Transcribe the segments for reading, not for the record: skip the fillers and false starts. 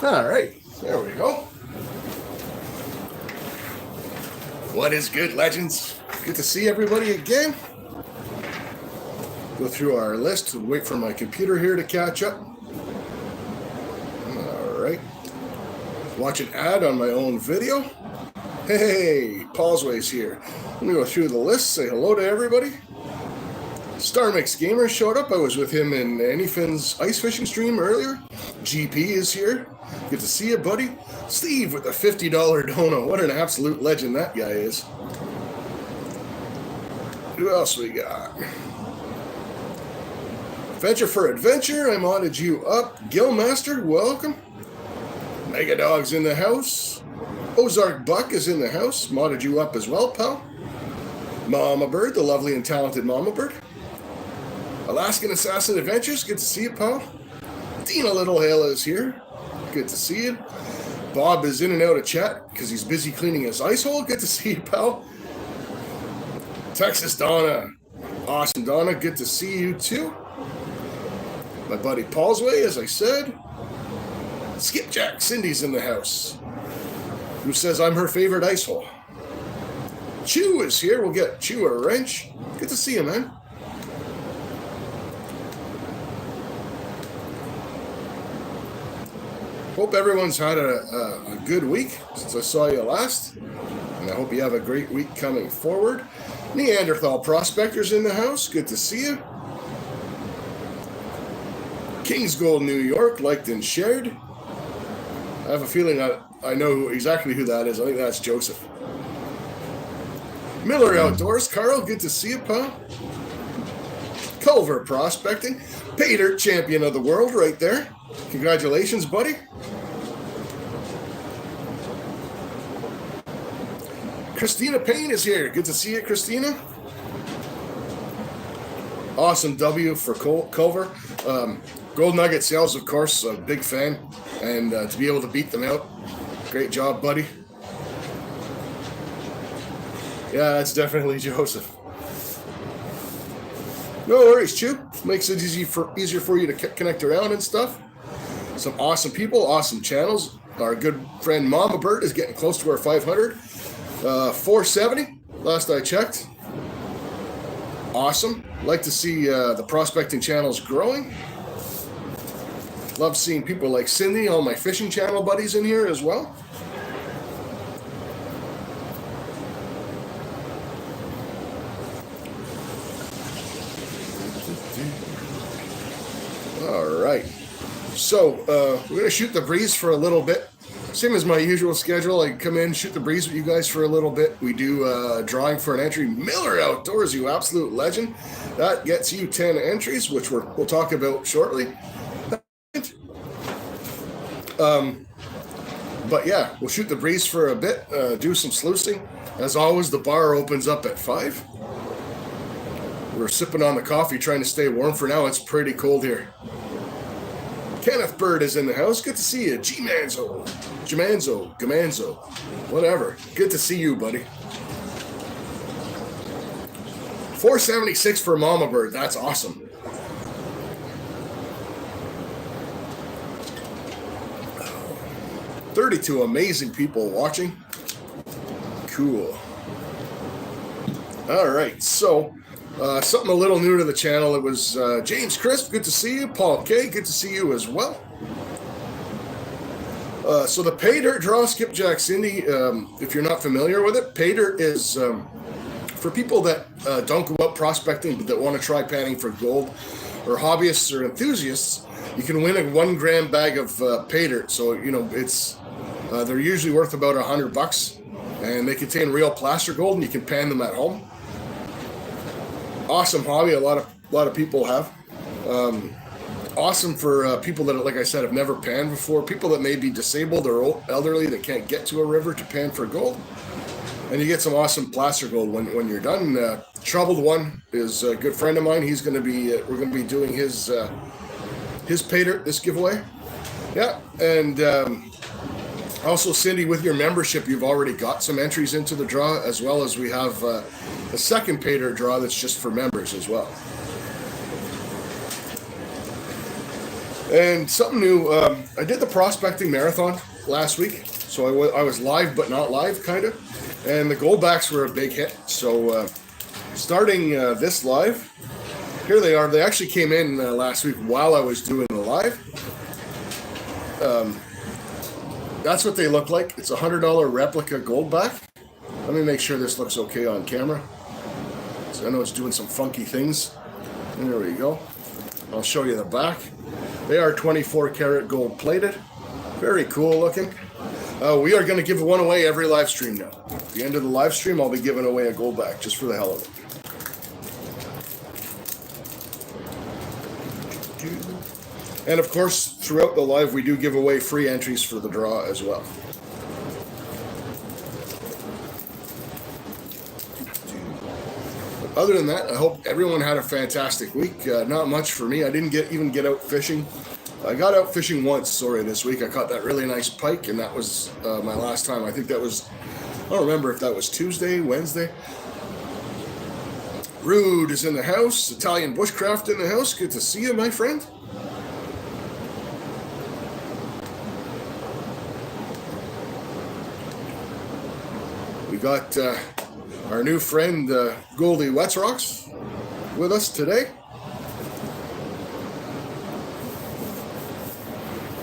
All right, there we go. What is good, legends? Good to see everybody again. Go through our list, wait for my computer here to catch up. All right. Watch an ad on my own video. Hey, Paulsway's here. Let me go through the list, say hello to everybody. Star Mix Gamer showed up. I was with him in Anyfin's ice fishing stream earlier. GP is here. Good to see you, buddy. Steve with the $50 dono. What an absolute legend that guy is. Who else we got? Venture for Adventure. I modded you up. Gillmaster, welcome. Mega Dog's in the house. Ozark Buck is in the house. Modded you up as well, pal. Mama Bird, the lovely and talented Mama Bird. Alaskan Assassin Adventures, good to see you, pal. Dina Littlehale is here. Good to see you. Bob is in and out of chat because he's busy cleaning his ice hole. Good to see you, pal. Texas Donna. Awesome, Donna. Good to see you, too. My buddy Paulsway, as I said. Skipjack. Cindy's in the house. Who says I'm her favorite ice hole. Chew is here. We'll get Chew a wrench. Good to see you, man. Hope everyone's had a good week since I saw you last. And I hope you have a great week coming forward. Neanderthal Prospector's in the house. Good to see you. Kings Gold New York, liked and shared. I have a feeling I know exactly who that is. I think that's Joseph. Miller Outdoors, Carl, good to see you, pal. Culver Prospecting. Pay Dirt Champion of the World right there. Congratulations, buddy. Christina Payne is here. Good to see you, Christina. Awesome W for Culver. Gold Nugget Sales, of course, a big fan. And to be able to beat them out, great job, buddy. Yeah, that's definitely Joseph. No worries, Chew. Makes it easier for you to connect around and stuff. Some awesome people, awesome channels. Our good friend Mama Bird is getting close to our 500. 470, last I checked. Awesome. Like to see the prospecting channels growing. Love seeing people like Cindy, all my fishing channel buddies in here as well. All right. So we're going to shoot the breeze for a little bit. Same as my usual schedule. I come in, shoot the breeze with you guys for a little bit. We do drawing for an entry. Miller Outdoors, you absolute legend. That gets you 10 entries, which we'll talk about shortly. But yeah, we'll shoot the breeze for a bit, do some sluicing. As always, the bar opens up at 5. We're sipping on the coffee, trying to stay warm for now. It's pretty cold here. Kenneth Bird is in the house. Good to see you. G-Manzo, Gamanzo, whatever. Good to see you, buddy. 476 for Mama Bird. That's awesome. $32 amazing people watching. Cool. All right, so something a little new to the channel. It was James Crisp, good to see you. Paul K, good to see you as well. So the Pay Dirt draw, Skipjack Cindy, if you're not familiar with it, Pay Dirt is for people that don't go out prospecting but that want to try panning for gold, or hobbyists or enthusiasts. You can win a 1 gram bag of Pay Dirt. So, you know, it's they're usually worth about $100, and they contain real plaster gold, and you can pan them at home. Awesome hobby. A lot of people have. Awesome for people that, like I said, have never panned before. People that may be disabled or elderly that can't get to a river to pan for gold. And you get some awesome placer gold when you're done. Troubled One is a good friend of mine. He's going to be we're going to be doing his Pay Dirt, this giveaway. Yeah, and also Cindy, with your membership, you've already got some entries into the draw, as well as we have a second Pay Dirt draw that's just for members as well. And something new, I did the prospecting marathon last week. So I was live, but not live, kind of. And the goldbacks were a big hit. So starting this live, here they are. They actually came in last week while I was doing the live. That's what they look like. It's a $100 replica goldback. Let me make sure this looks okay on camera. So I know it's doing some funky things. And there we go. I'll show you the back. They are 24 karat gold plated. Very cool looking. We are going to give one away every live stream now. At the end of the live stream, I'll be giving away a goldback just for the hell of it. And of course, throughout the live, we do give away free entries for the draw as well. Other than that, I hope everyone had a fantastic week. Not much for me. I didn't even get out fishing. I got out fishing once, this week. I caught that really nice pike, and that was my last time. I think that was, I don't remember if that was Tuesday, Wednesday. Rude is in the house. Italian Bushcraft in the house. Good to see you, my friend. We got our new friend Goldie Wetzrocks with us today.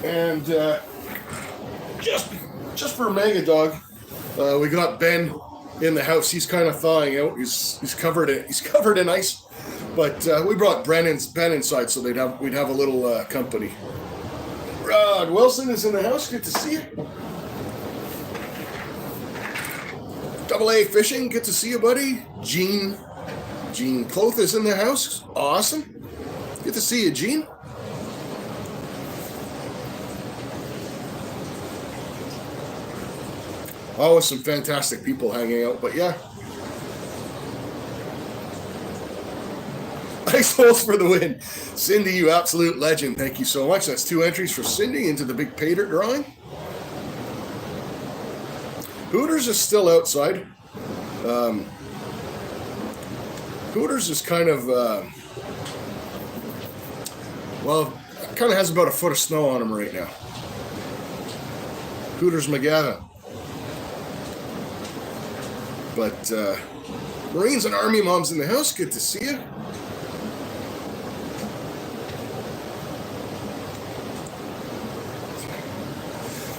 And just for Mega Dog, we got Ben in the house. He's kind of thawing out. He's covered in ice. But we brought Ben inside so we'd have a little company. Rod Wilson is in the house. Good to see you. Double A Fishing, good to see you, buddy. Gene Cloth is in the house. Awesome. Good to see you, Gene. Always some fantastic people hanging out, but yeah. Ice holes for the win. Cindy, you absolute legend. Thank you so much. That's 2 entries for Cindy into the big pay dirt drawing. Hooters is still outside. Hooters is kind of, kind of has about a foot of snow on him right now. Hooters McGavin. But Marines and Army moms in the house, good to see you.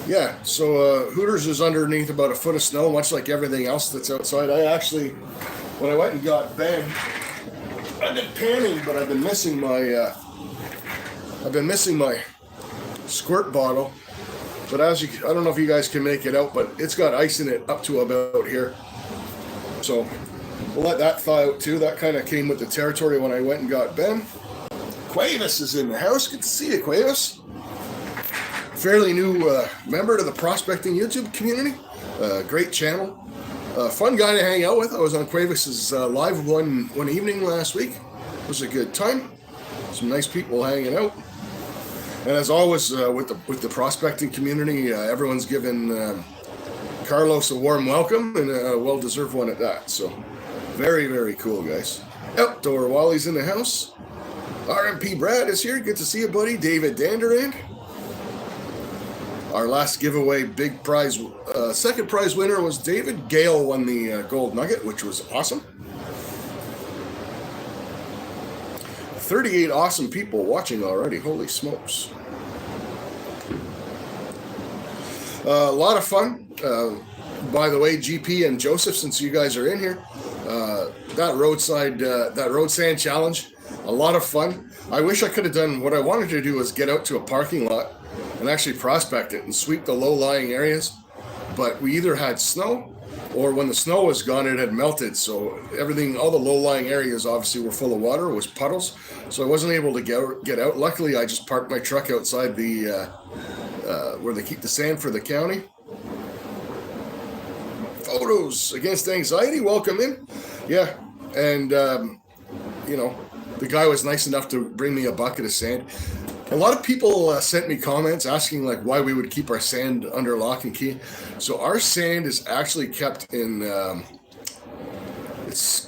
Yeah, so Hooters is underneath about a foot of snow, much like everything else that's outside. I actually, when I went and got Ben, I've been panning, but I've been missing my squirt bottle. But I don't know if you guys can make it out, but it's got ice in it up to about here. So we'll let that thaw out too. That kind of came with the territory when I went and got Ben. Quavis is in the house. Good to see you, Quavis. Fairly new member to the prospecting YouTube community. Great channel. Fun guy to hang out with. I was on Quavis's live one evening last week. It was a good time. Some nice people hanging out. And as always, with the prospecting community, everyone's given Carlos a warm welcome and a well-deserved one at that. So very, very cool, guys. Outdoor Wally's in the house. RMP Brad is here. Good to see you, buddy. David Danderand. Our last giveaway big prize, second prize winner was David. Gale won the gold nugget, which was awesome. 38 awesome people watching already. Holy smokes. A lot of fun. By the way, GP and Joseph, since you guys are in here, that road sand challenge, a lot of fun. I wish I could have done what I wanted to do was get out to a parking lot and actually prospect it and sweep the low-lying areas. But we either had snow or when the snow was gone, it had melted. So everything, all the low-lying areas obviously were full of water. It was puddles. So I wasn't able to get out. Luckily, I just parked my truck outside the where they keep the sand for the county. Photos Against Anxiety, welcome in. Yeah, and, the guy was nice enough to bring me a bucket of sand. A lot of people sent me comments asking why we would keep our sand under lock and key. So our sand is actually kept in,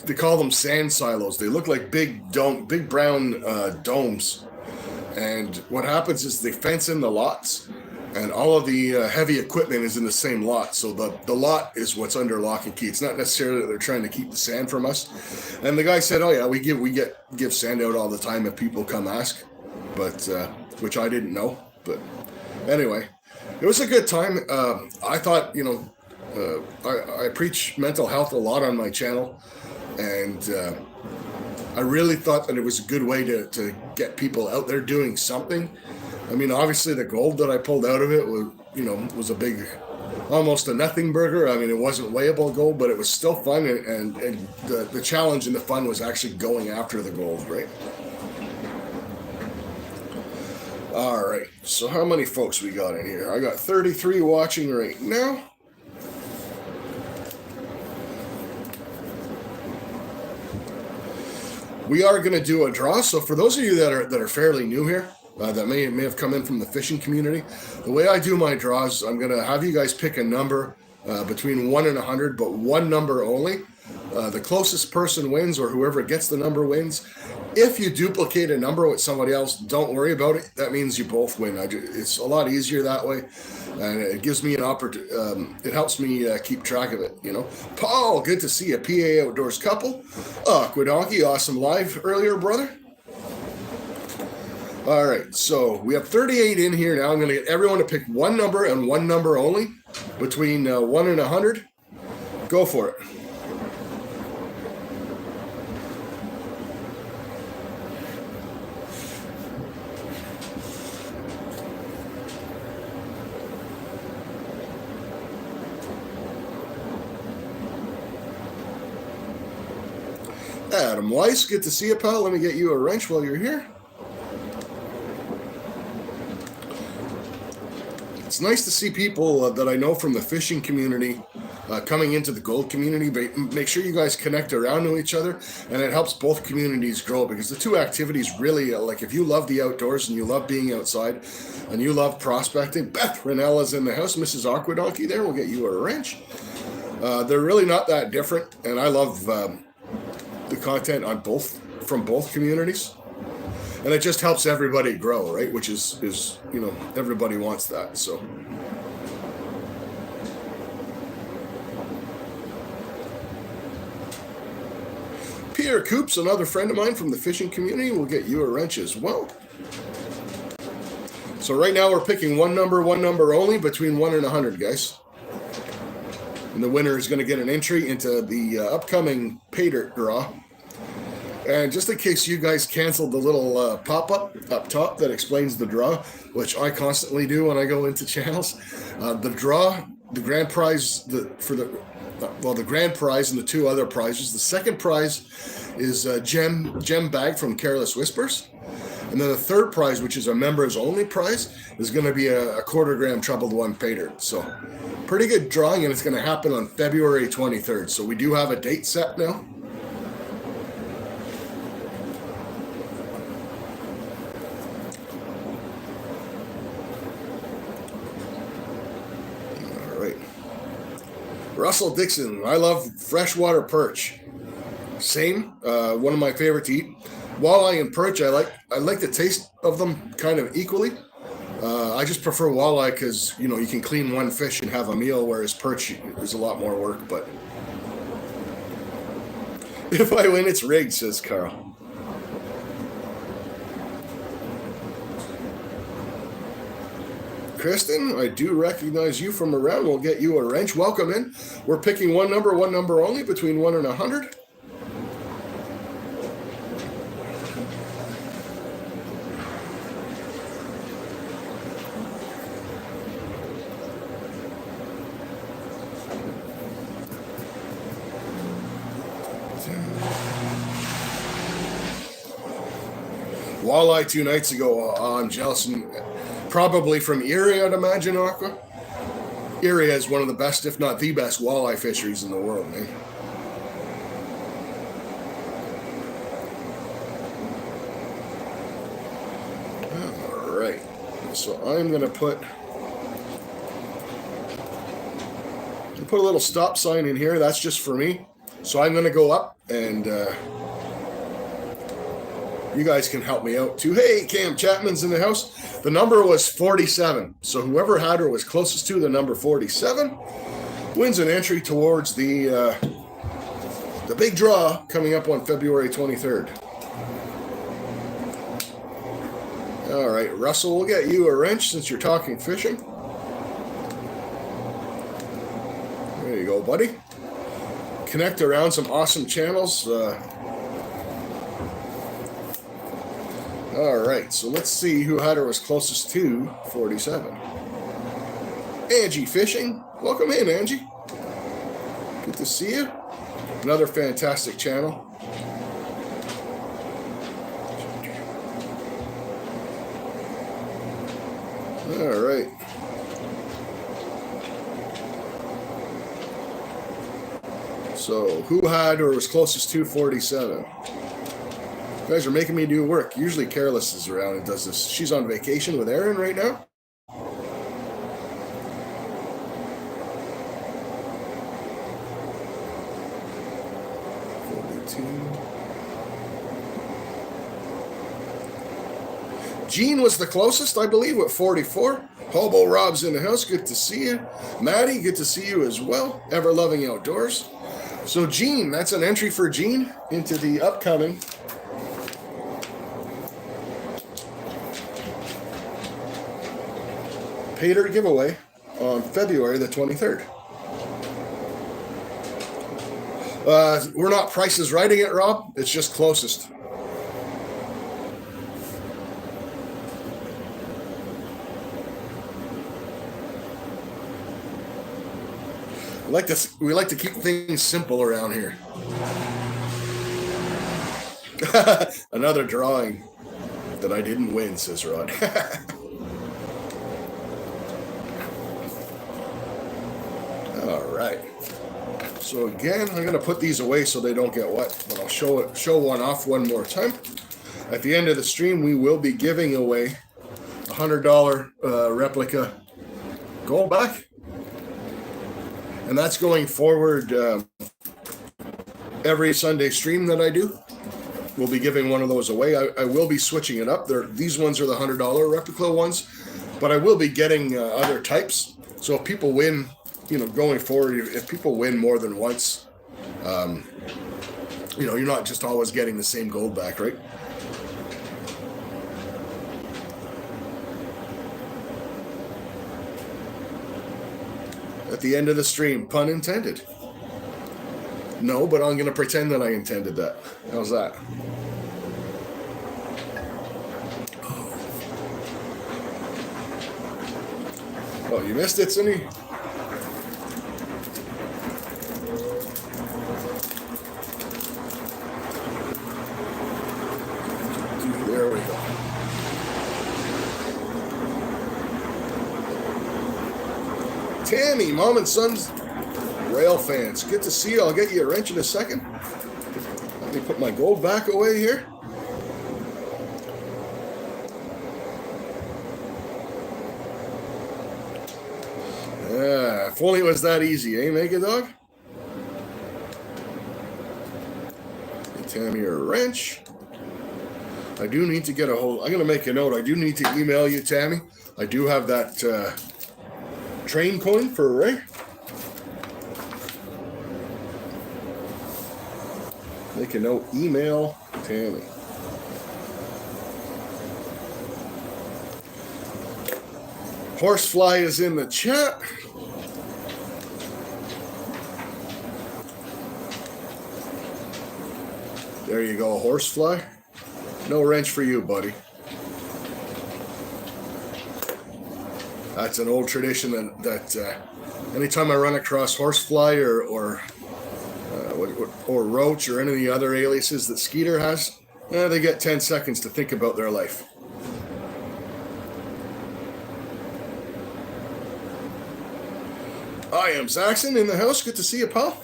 they call them sand silos. They look like big brown domes. And what happens is they fence in the lots, and all of the heavy equipment is in the same lot. So the lot is what's under lock and key. It's not necessarily that they're trying to keep the sand from us. And the guy said, "Oh yeah, we give sand out all the time if people come ask," but which I didn't know. But anyway, it was a good time. I thought, I preach mental health a lot on my channel, and I really thought that it was a good way to get people out there doing something. I mean, obviously the gold that I pulled out of it was a big, almost a nothing burger. I mean, it wasn't weighable gold, but it was still fun, and the challenge and the fun was actually going after the gold, right? All right, so how many folks we got in here? I got 33 watching right now. We are going to do a draw. So for those of you that are fairly new here, that may have come in from the fishing community, the way I do my draws, I'm going to have you guys pick a number between 1 and 100, but one number only. The closest person wins, or whoever gets the number wins. If you duplicate a number with somebody else, don't worry about it. That means you both win. It's a lot easier that way, and it gives me an opportunity. It helps me keep track of it. Paul, good to see a PA Outdoors couple. Aquadonkey, awesome live earlier, brother. All right, so we have 38 in here now. I'm going to get everyone to pick one number and one number only between 1 and 100. Go for it. Adam Weiss, good to see you, pal. Let me get you a wrench while you're here. It's nice to see people that I know from the fishing community coming into the gold community. But make sure you guys connect around to each other, and it helps both communities grow, because the two activities really, like if you love the outdoors and you love being outside and you love prospecting, Beth Rennell is in the house. Mrs. Aquadonkey there, we'll get you a wrench. They're really not that different, and I love the content on from both communities, and it just helps everybody grow, right? Which is everybody wants that. So Peter Coops, another friend of mine from the fishing community, will get you a wrench as well. So right now we're picking one number only between 1 and 100, guys. And the winner is going to get an entry into the upcoming pay dirt draw. And just in case you guys canceled the little pop-up up top that explains the draw, which I constantly do when I go into channels, the draw, the grand prize, the grand prize and the two other prizes. The second prize is a gem bag from Careless Whispers. And then the third prize, which is a members only prize, is going to be a quarter-gram troubled one pay dirt. So pretty good drawing, and it's going to happen on February 23rd. So we do have a date set now. All right. Russell Dixon, I love freshwater perch. Same, one of my favorite to eat. Walleye and perch, I like the taste of them kind of equally. I just prefer walleye because, you can clean one fish and have a meal, whereas perch is a lot more work. But if I win, it's rigged, says Carl. Kristen, I do recognize you from around. We'll get you a wrench. Welcome in. We're picking one number only between 1 and 100. Walleye 2 nights ago. I'm jealous. Probably from Erie, I'd imagine, Aqua. Erie is one of the best, if not the best, walleye fisheries in the world, man. All right. So I'm going to put a little stop sign in here. That's just for me. So I'm going to go up and you guys can help me out too. Hey, Cam Chapman's in the house. The number was 47. So whoever had her was closest to the number 47 wins an entry towards the big draw coming up on February 23rd. All right, Russell, we'll get you a wrench since you're talking fishing. There you go, buddy. Connect around some awesome channels. All right, so let's see who had her was closest to 47. Angie Fishing. Welcome in, Angie. Good to see you. Another fantastic channel. All right. So, who had or was closest to 47? You guys are making me do work. Usually Careless is around and does this. She's on vacation with Aaron right now. Gene was the closest, I believe, with 44. Hobo Rob's in the house. Good to see you. Maddie, good to see you as well. Ever Loving Outdoors. So, Gene, that's an entry for Gene into the upcoming Pater giveaway on February the 23rd. We're not prices writing it, Rob. It's just closest. We like to keep things simple around here. Another drawing that I didn't win, says Rod. All right. So again, I'm going to put these away so they don't get wet, but I'll show one off one more time. At the end of the stream, we will be giving away a $100 replica Goldback. And that's going forward every Sunday stream that I do. We'll be giving one of those away. I will be switching it up. These ones are the $100 replica ones, but I will be getting other types. So if people win, going forward, if people win more than once, you're not just always getting the same Goldback, right? At the end of the stream, pun intended. No, but I'm going to pretend that I intended that. How's that? Oh, you missed it, Cindy? There we go. Tammy, Mom and Son's rail fans. Good to see you. I'll get you a wrench in a second. Let me put my Goldback away here. Yeah, if only it was that easy, eh, Mega Dog? Get Tammy a wrench. I do need to get a hold. I'm going to make a note. I do need to email you, Tammy. I do have that train coin for Ray. Make a note. Email Tammy. Horsefly is in the chat. There you go, Horsefly. No wrench for you, buddy. That's an old tradition that anytime I run across Horsefly or Roach or any of the other aliases that Skeeter has, they get 10 seconds to think about their life. I am Saxon in the house. Good to see you, pal.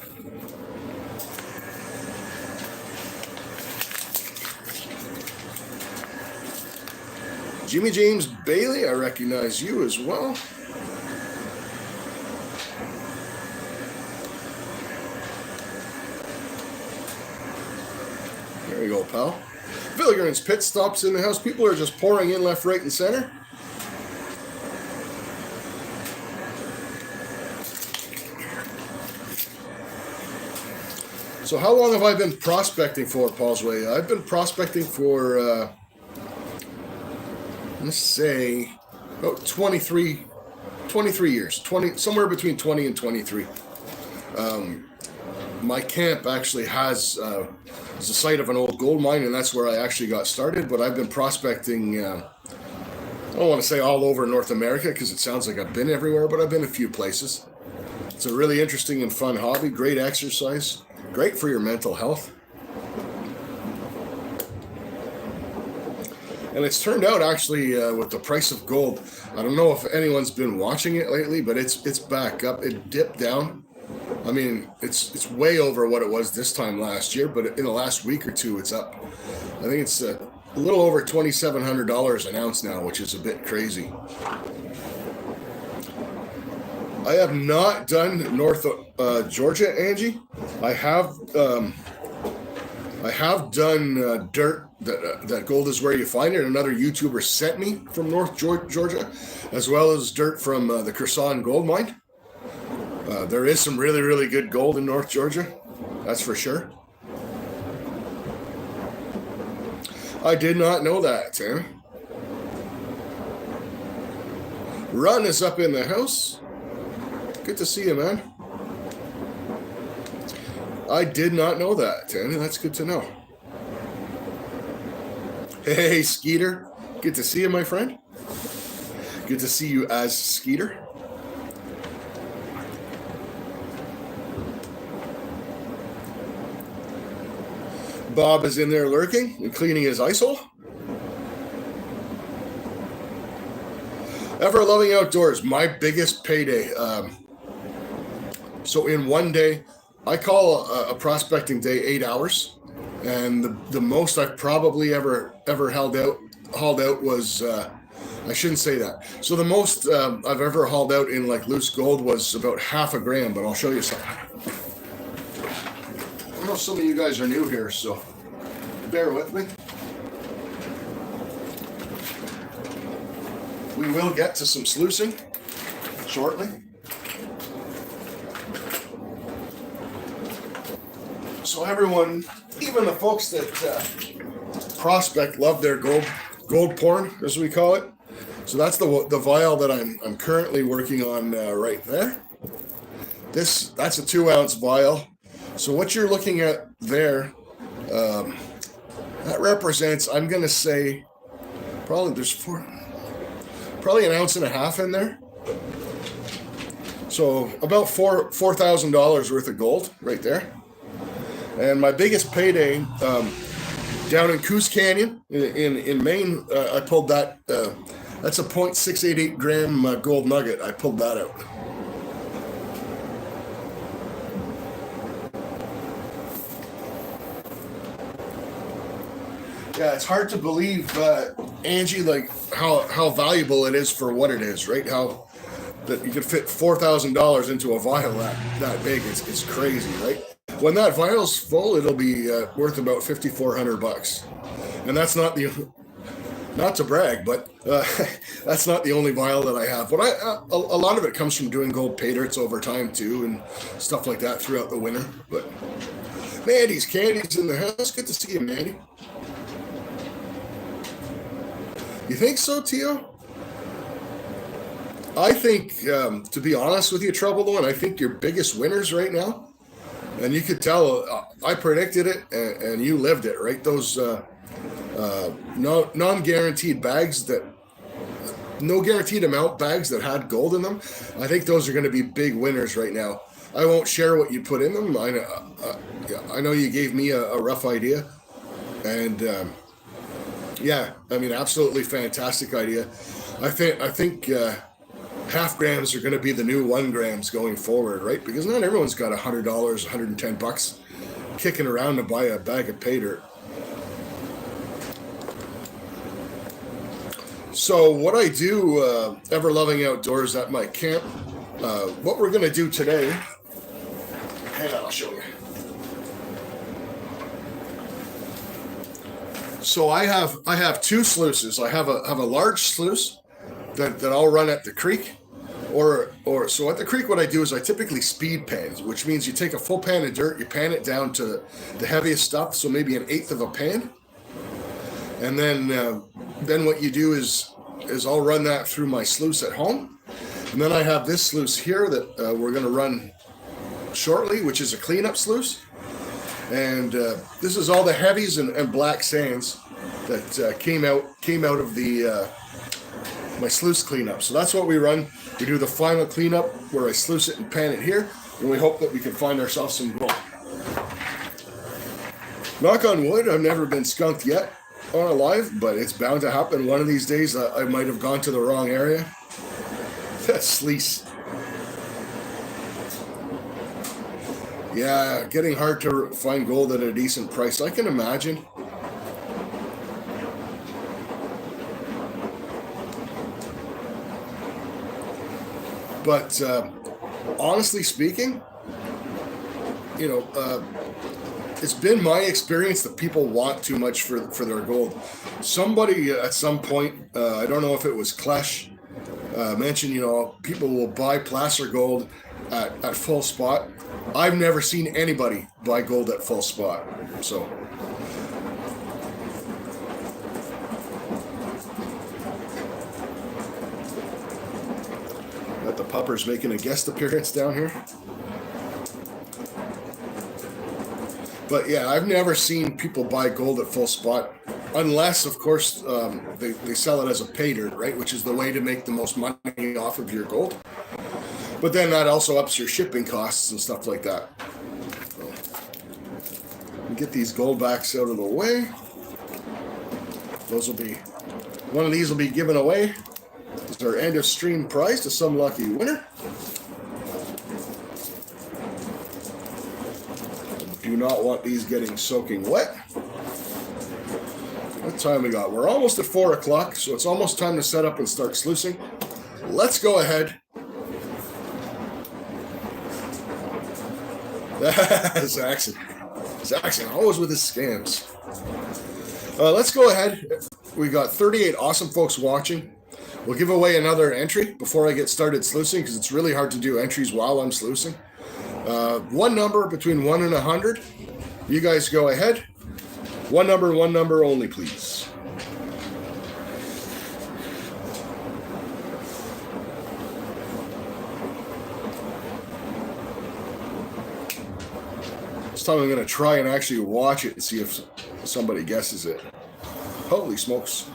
Jimmy James Bailey, I recognize you as well. There you go, pal. Villigran's Pit Stops in the house. People are just pouring in left, right, and center. So how long have I been prospecting for, Paul's Way? I've been prospecting for, let's say, about 23 years. Somewhere between 20 and 23. My camp actually has is the site of an old gold mine, and that's where I actually got started. But I've been prospecting, I don't want to say all over North America because it sounds like I've been everywhere, but I've been a few places. It's a really interesting and fun hobby, great exercise, great for your mental health. And it's turned out actually with the price of gold, I don't know if anyone's been watching it lately, but it's back up. It dipped down. I mean, it's way over what it was this time last year, but in the last week or two, it's up. I think it's a little over $2,700 an ounce now, which is a bit crazy. I have not done North Georgia, Angie. I have done dirt that gold is where you find it. Another YouTuber sent me from North Georgia, as well as dirt from the Kherson gold mine. There is some really, really good gold in North Georgia. That's for sure. I did not know that, Tammy. Run is up in the house. Good to see you, man. I did not know that, Tammy. That's good to know. Hey, Skeeter. Good to see you, my friend. Good to see you as Skeeter. Bob is in there lurking and cleaning his ice hole. Ever loving outdoors, my biggest payday. So in one day, I call a prospecting day 8 hours, and the most I've probably ever hauled out was I shouldn't say that. So the most I've ever hauled out in like loose gold was about half a gram, but I'll show you something. I know some of you guys are new here, so bear with me. We will get to some sluicing shortly. So everyone, even the folks that prospect, love their gold porn, as we call it. So that's the vial that I'm currently working on right there. That's a 2 ounce vial. So what you're looking at there, that represents, I'm going to say, probably an ounce and a half in there. So about $4,000 worth of gold right there. And my biggest payday down in Coos Canyon in Maine, I pulled that. That's a 0.688 gram gold nugget. I pulled that out. Yeah, it's hard to believe, Angie, like how valuable it is for what it is, right? How that you could fit $4,000 into a vial that big. It's crazy, right? When that vial's full, it'll be worth about $5,400, and that's not to brag, but that's not the only vial that I have. But a lot of it comes from doing gold pay dirts over time too, and stuff like that throughout the winter. But Mandy's Candy's in the house. Good to see you, Mandy. You think so, Tio? I think, to be honest with you, Trouble One, I think your biggest winners right now, and you could tell, I predicted it, and you lived it, right? Those non-guaranteed bags no guaranteed amount bags that had gold in them, I think those are going to be big winners right now. I won't share what you put in them. I know you gave me a rough idea, and yeah, I mean, absolutely fantastic idea. I think half grams are going to be the new 1 grams going forward, right? Because not everyone's got $100, $110 kicking around to buy a bag of pay dirt. So what I do, ever loving outdoors at my camp, what we're going to do today, hang on, I'll show you. So I have two sluices. I have a large sluice that I'll run at the creek, or so at the creek. What I do is I typically speed pan, which means you take a full pan of dirt, you pan it down to the heaviest stuff, so maybe an eighth of a pan, and then what you do is I'll run that through my sluice at home, and then I have this sluice here that we're going to run shortly, which is a cleanup sluice. And this is all the heavies and black sands that came out of the my sluice cleanup. So that's what we run. We do the final cleanup where I sluice it and pan it here, and we hope that we can find ourselves some gold. Knock on wood, I've never been skunked yet on a live, but it's bound to happen one of these days. I might have gone to the wrong area. That's Sluice. Yeah, getting hard to find gold at a decent price. I can imagine. But honestly speaking, it's been my experience that people want too much for their gold. Somebody at some point, I don't know if it was Klesh, mentioned, people will buy placer gold at full spot. I've never seen anybody buy gold at full spot. So got the puppers making a guest appearance down here. But yeah, I've never seen people buy gold at full spot, unless, of course, they sell it as a pay dirt, right? Which is the way to make the most money off of your gold. But then that also ups your shipping costs and stuff like that. So, get these gold backs out of the way. One of these will be given away. It's our end of stream prize to some lucky winner. Do not want these getting soaking wet. What time we got? We're almost at 4 o'clock, so it's almost time to set up and start sluicing. Let's go ahead. Zaxxon, always with his scams. Let's go ahead. We got 38 awesome folks watching. We'll give away another entry before I get started sluicing, because it's really hard to do entries while I'm sluicing. One number between 1 and 100. You guys go ahead. One number only, please. This time I'm going to try and actually watch it and see if somebody guesses it. Holy smokes.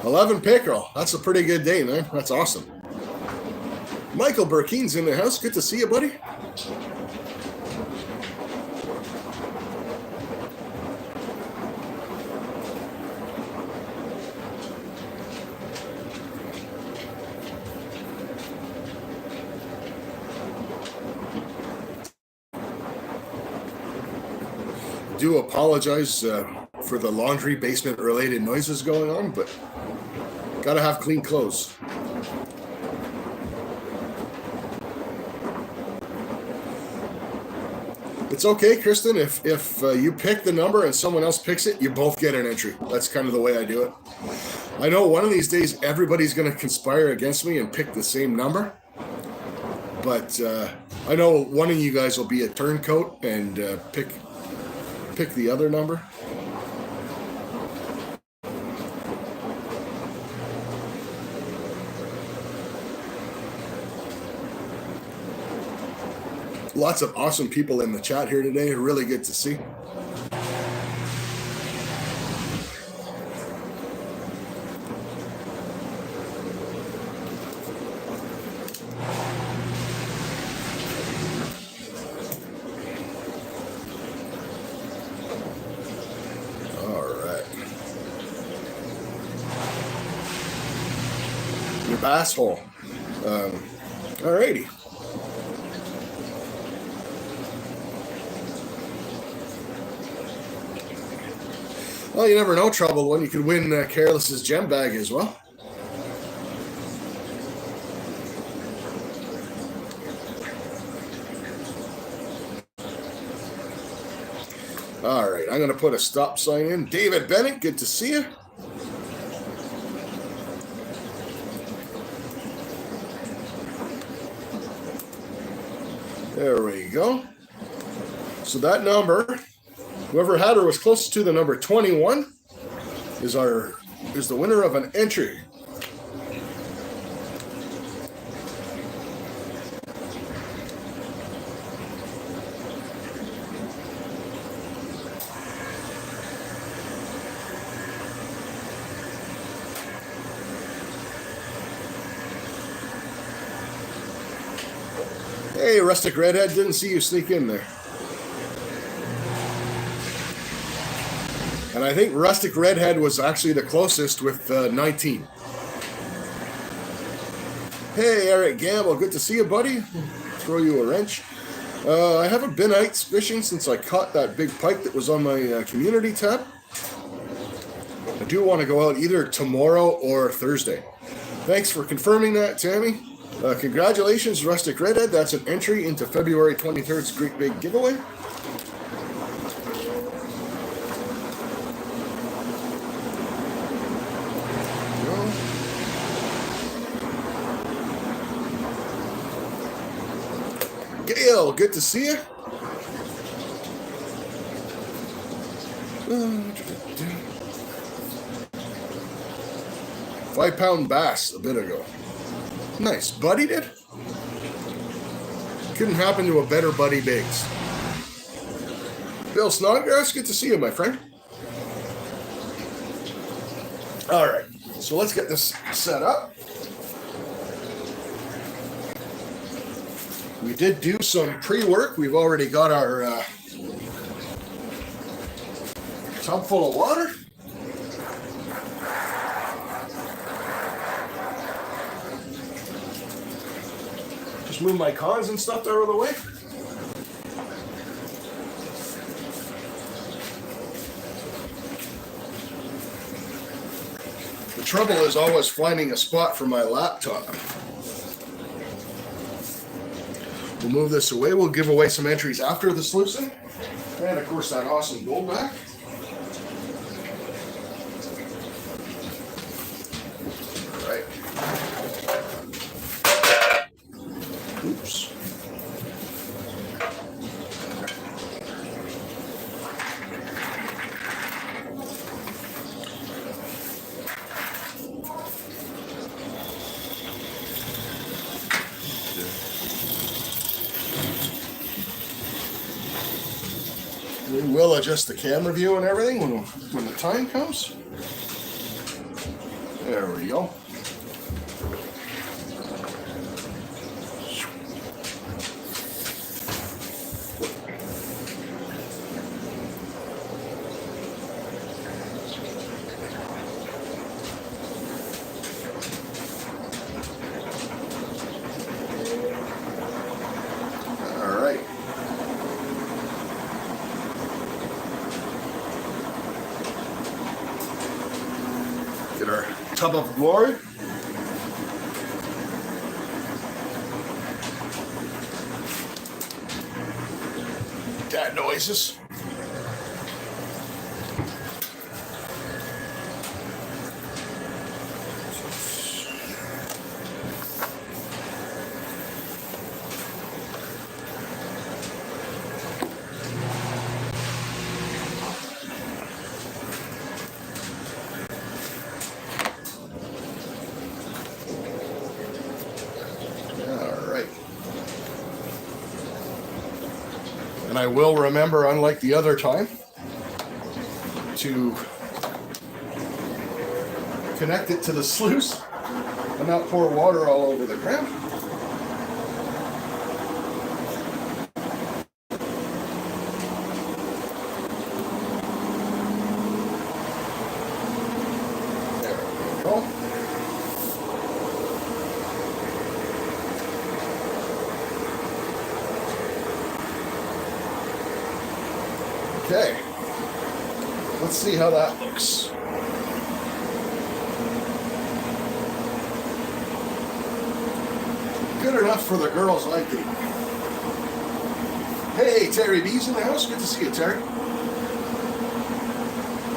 $11 pickerel. That's a pretty good day, man. That's awesome. Michael Burkeen's in the house. Good to see you, buddy. Do apologize for the laundry basement related noises going on, but gotta have clean clothes. It's okay, Kristen, if you pick the number and someone else picks it, you both get an entry. That's kind of the way I do it. I know one of these days everybody's going to conspire against me and pick the same number, but I know one of you guys will be a turncoat and pick the other number. Lots of awesome people in the chat here today. Really good to see. All right. Your bass hole. All righty. Well, you never know, Trouble One. You could win Careless's gem bag as well. All right, I'm going to put a stop sign in. David Bennett, good to see you. There we go. So that number, whoever had her was closest to the number 21, is the winner of an entry. Hey, Rustic Redhead, didn't see you sneak in there. And I think Rustic Redhead was actually the closest with 19. Hey, Eric Gamble, good to see you, buddy. Throw you a wrench. I haven't been out fishing since I caught that big pike that was on my community tab. I do want to go out either tomorrow or Thursday. Thanks for confirming that, Tammy. Congratulations, Rustic Redhead. That's an entry into February 23rd's Great Big Giveaway. Gail, good to see you. £5 bass a bit ago. Nice. Buddy did? Couldn't happen to a better Buddy Biggs. Bill Snodgrass, good to see you, my friend. All right, so let's get this set up. We did do some pre-work. We've already got our tub full of water. Just move my cons and stuff out of the way. The trouble is always finding a spot for my laptop. We'll move this away. We'll give away some entries after the sluicing. And of course that awesome gold back. Oops. We will adjust the camera view and everything when the time comes. There we go. Get our tub of glory. Cat noises. And I will remember, unlike the other time, to connect it to the sluice and not pour water all over the ground. There we go. Okay. Let's see how that looks. Good enough for the girls like it. Hey, Terry B's in the house. Good to see you, Terry.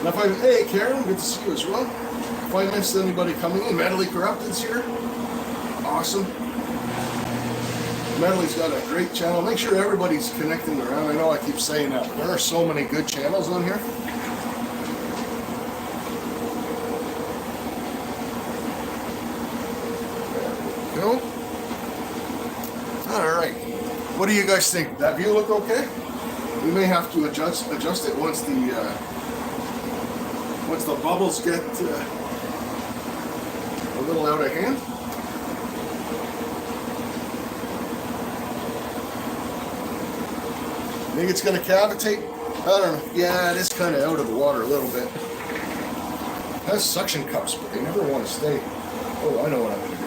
And hey, Karen, good to see you as well. If I missed anybody coming in, Mentally Corrupted's here. Awesome. Mentally's got a great channel. Make sure everybody's connecting around. I know I keep saying that, but there are so many good channels on here. There we go. All right. What do you guys think? That view look okay? We may have to adjust it once the bubbles get a little out of hand. Think it's going to cavitate? I don't know. Yeah, it is kind of out of the water a little bit. It has suction cups, but they never want to stay. Oh, I know what I'm going to do.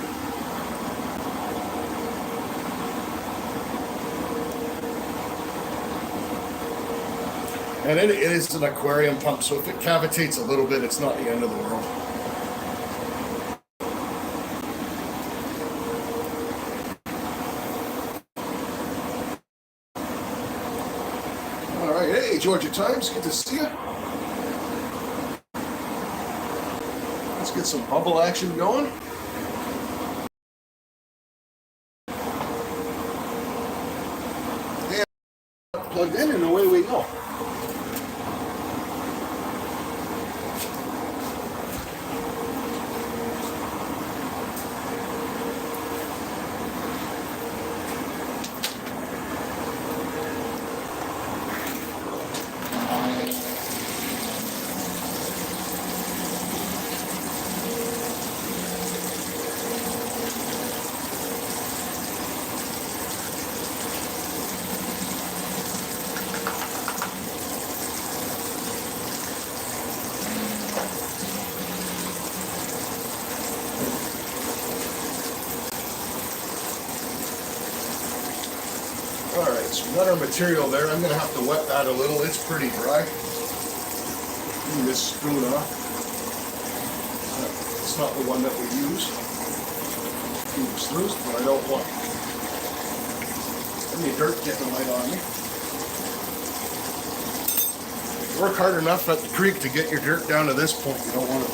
And it is an aquarium pump, so if it cavitates a little bit, it's not the end of the world. All right, hey, Georgia Times, good to see you. Let's get some bubble action going. And plugged in, and away we go. Alright, so we got our material there. I'm going to have to wet that a little. It's pretty dry. Clean this spoon off. It's not the one that we use. Keep Sluice, but I don't want any dirt getting right on me. Work hard enough at the creek to get your dirt down to this point. You don't want to.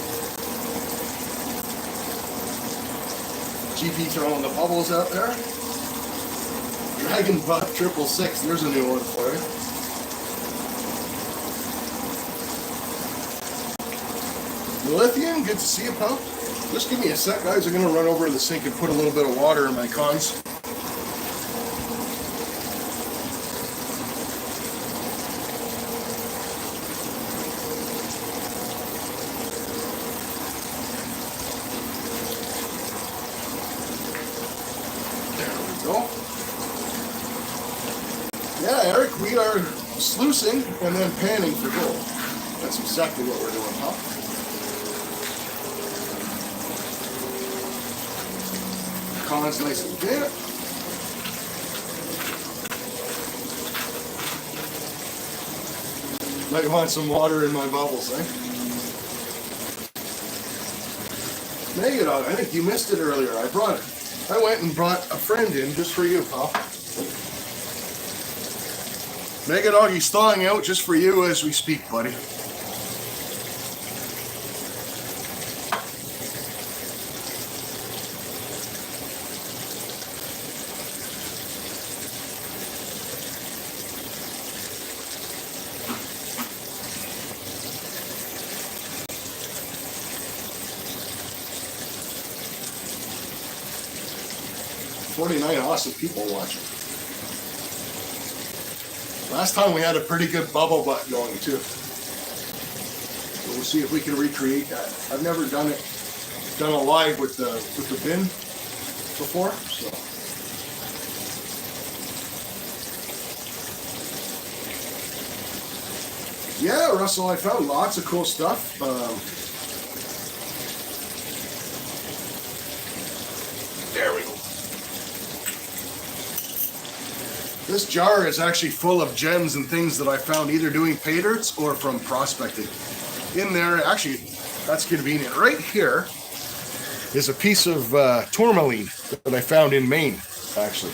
GP throwing the bubbles out there. Dragon Butt 666, there's a new one for you. Lithium, good to see you, pal. Just give me a sec, guys. I'm going to run over to the sink and put a little bit of water in my cons. There we go. Yeah, Eric, we are sluicing and then panning for gold. That's exactly what we're doing, huh? Con's nice and damp. Might want some water in my bubbles, eh? Megadog, I think you missed it earlier. I went and brought a friend in just for you, pal. Megadog, he's thawing out just for you as we speak, buddy. $49 awesome people watching. Last time we had a pretty good bubble butt going too. So we'll see if we can recreate that. I've never done a live with the bin before, so. Yeah, Russell, I found lots of cool stuff. There we go. This jar is actually full of gems and things that I found either doing pay dirts or from prospecting. in there, actually, that's convenient. Right here is a piece of tourmaline that I found in Maine, actually.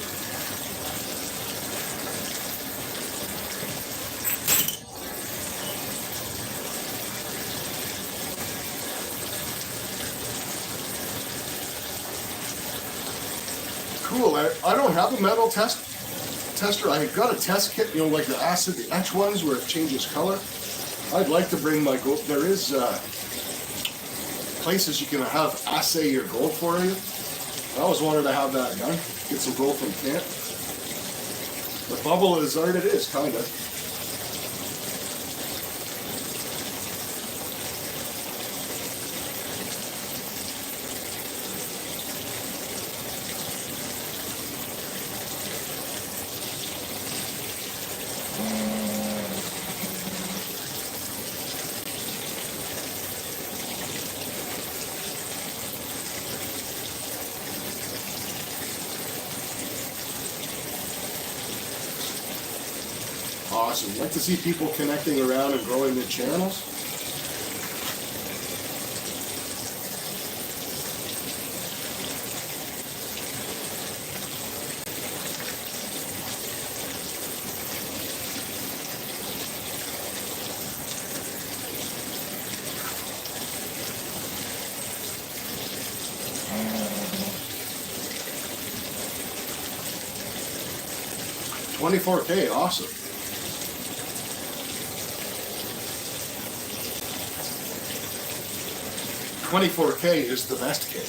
Cool. I don't have a metal tester. I got a test kit, you know, like the acid, the etch ones where it changes color. I'd like to bring my gold. There is places you can have assay your gold for you. I always wanted to have that done. Get some gold from camp. The bubble is art. It is kind of. Awesome. Like to see people connecting around and growing their channels. $24K, awesome. $24K is the best K.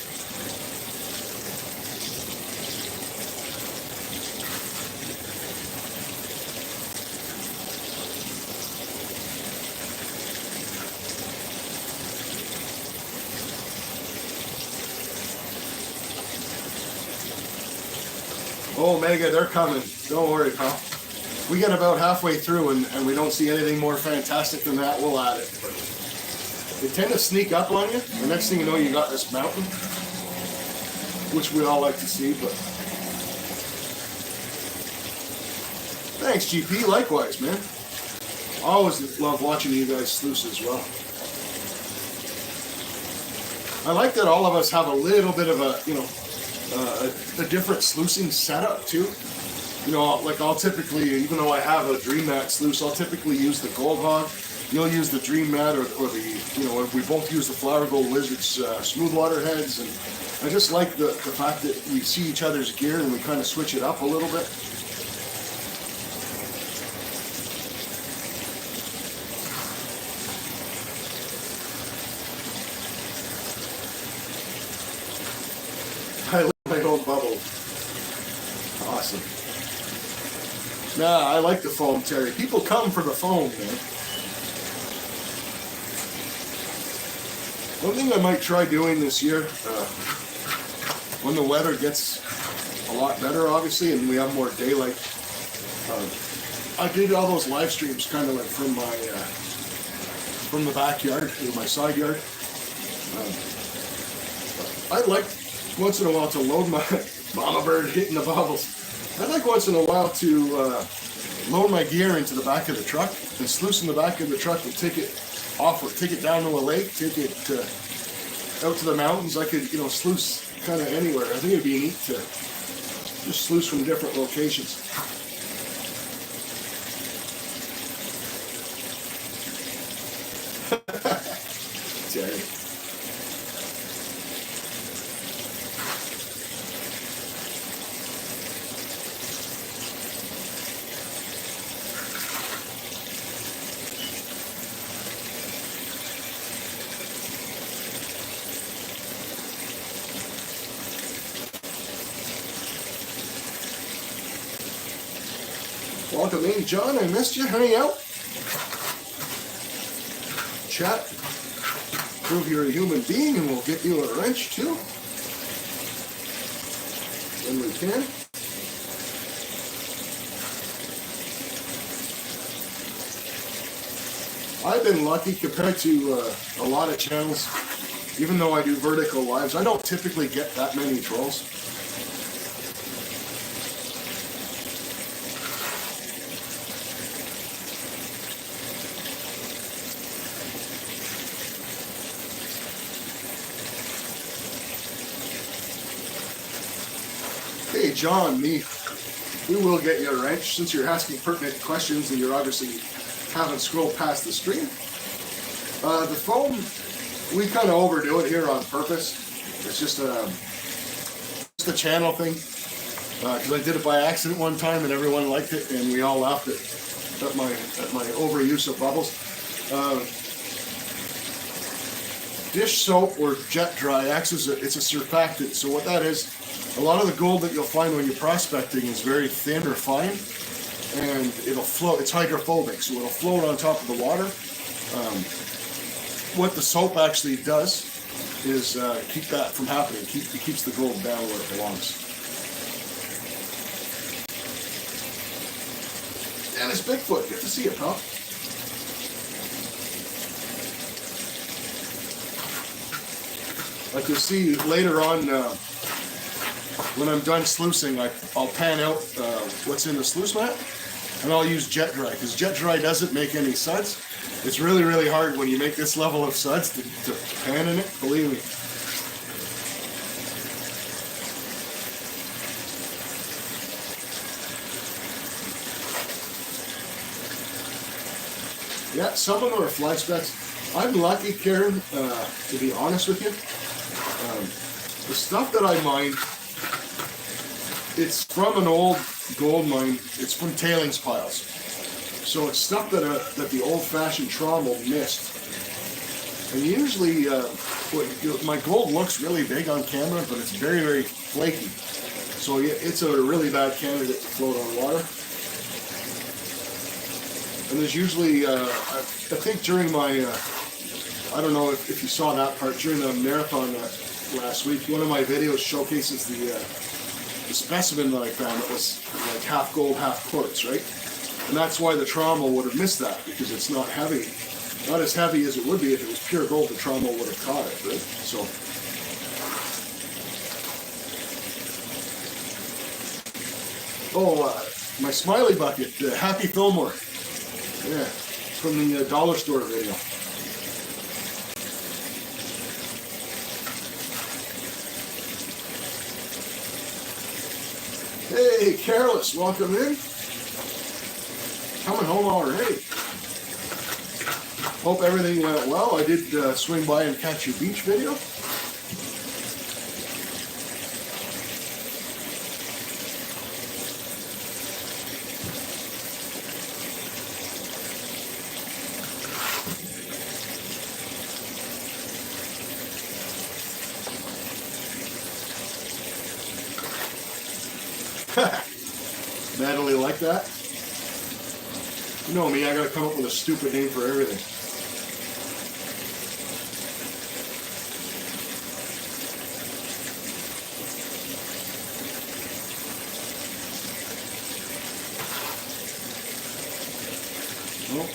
Oh, Mega, they're coming. Don't worry, pal. We get about halfway through and we don't see anything more fantastic than that, we'll add it. They tend to sneak up on you. The next thing you know, you got this mountain, which we all like to see, but thanks, GP. Likewise, man. Always love watching you guys sluice as well. I like that all of us have a little bit of a, you know, a different sluicing setup too. You know, like I'll typically, even though I have a Dream Mat sluice, I'll typically use the Gold Hog. You'll use the Dream Mat or the, you know, we both use the Flower Gold Lizards smooth water heads, and I just like the fact that we see each other's gear and we kind of switch it up a little bit. I like my own bubble. Awesome. Nah, I like the foam, Terry. People come for the foam, man. One thing I might try doing this year, when the weather gets a lot better, obviously, and we have more daylight, I did all those live streams kind of like from the backyard, my side yard. I'd like once in a while to load my mama bird hitting the bubbles. I'd like once in a while to load my gear into the back of the truck and sluice in the back of the truck and take it off, or take it down to a lake, take it out to the mountains. I could, you know, sluice kind of anywhere. I think it'd be neat to just sluice from different locations. Terry. Welcome in, John. I missed you. Hang out. Chat. Prove you're a human being, and we'll get you a wrench too. When we can. I've been lucky compared to a lot of channels. Even though I do vertical lives, I don't typically get that many trolls. John, we will get you a wrench. Since you're asking pertinent questions and you're obviously haven't scrolled past the screen. The foam, we kind of overdo it here on purpose. It's just a channel thing. Because I did it by accident one time and everyone liked it, and we all laughed at my overuse of bubbles. Dish soap or jet dry acts as it's a surfactant. So what that is, a lot of the gold that you'll find when you're prospecting is very thin or fine, and it'll float. It's hydrophobic, so it'll float on top of the water. What the soap actually does is keep that from happening. It keeps the gold down where it belongs. And it's Bigfoot. Good to see you, pal. Like you'll see later on, when I'm done sluicing, I'll pan out what's in the sluice mat, and I'll use jet dry, because jet dry doesn't make any suds. It's really, really hard when you make this level of suds to pan in it, believe me. Yeah, some of them are fly specks. I'm lucky, Karen, to be honest with you. The stuff that I mine, it's from an old gold mine. It's from tailings piles. So it's stuff that the old-fashioned trommel missed. And usually, my gold looks really big on camera, but it's very, very flaky. So it's a really bad candidate to float on water. And there's usually, I think during my, I don't know if you saw that part, during the marathon last week, one of my videos showcases the specimen that I found that was like half gold, half quartz, right? And that's why the trommel would have missed that, because it's not heavy. Not as heavy as it would be if it was pure gold. The trommel would have caught it, right? So, my smiley bucket, Happy Fillmore. Yeah, from the dollar store video. Hey, Careless, welcome in. Coming home already. Hope everything went well. I did swing by and catch your beach video. Natalie, like that? You know me, I gotta come up with a stupid name for everything. Well,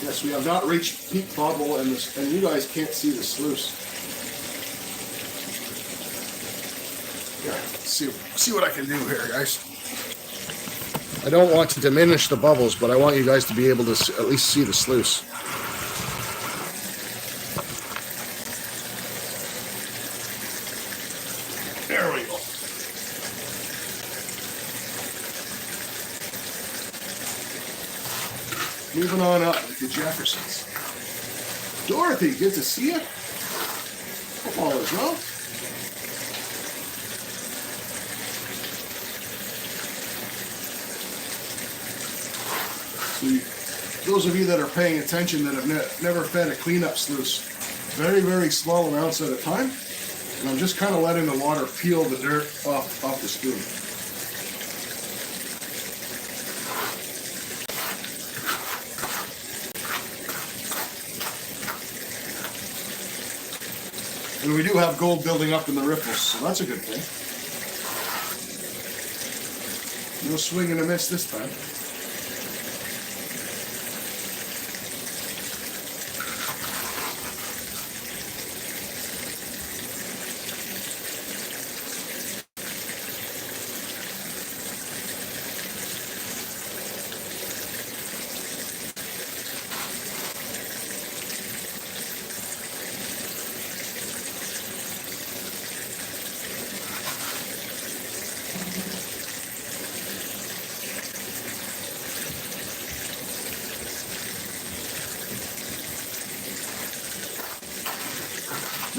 yes, we have not reached peak bubble, and you guys can't see the sluice. Yeah, see what I can do here, guys. I don't want to diminish the bubbles, but I want you guys to be able to at least see the sluice. There we go. Moving on up with the Jeffersons. Dorothy, good to see you. Hope all is well. So those of you that are paying attention that have never fed a cleanup sluice, very, very small amounts at a time. And I'm just kind of letting the water peel the dirt off the spoon. And we do have gold building up in the riffles, so that's a good thing. No swing and a miss this time.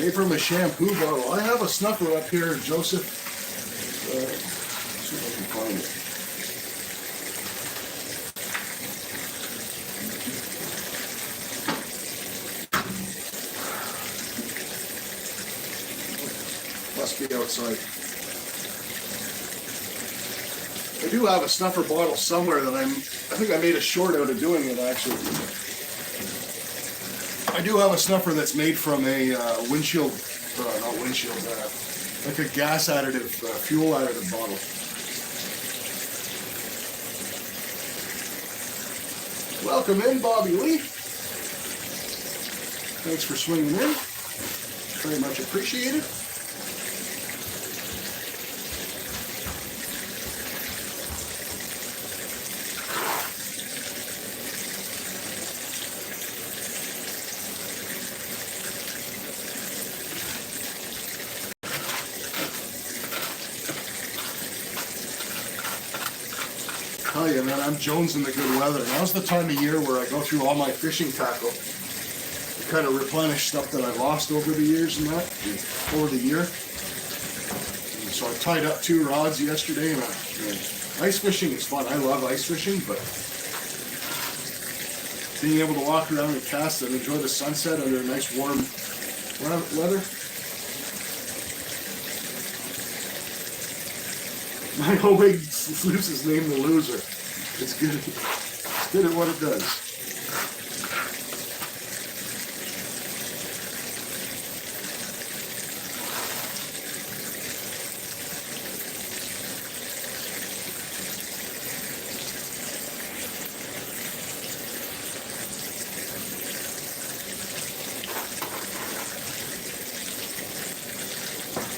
Made from a shampoo bottle. I have a snuffer up here, Joseph. Let's see if I can find it. Must be outside. I do have a snuffer bottle somewhere that I think I made a short out of doing it, actually. I do have a snuffer that's made from a windshield, not windshield, like a gas additive, fuel additive bottle. Welcome in, Bobby Lee. Thanks for swinging in. Very much appreciated. Tell you, man, I'm jonesing the good weather. Now's the time of year where I go through all my fishing tackle, kind of replenish stuff that I lost over the years and that, over the year. And so I tied up 2 rods yesterday, and ice fishing is fun. I love ice fishing, but being able to walk around and cast and enjoy the sunset under nice warm weather. My whole big Sluice is named the Loser. It's good. It's good at what it does.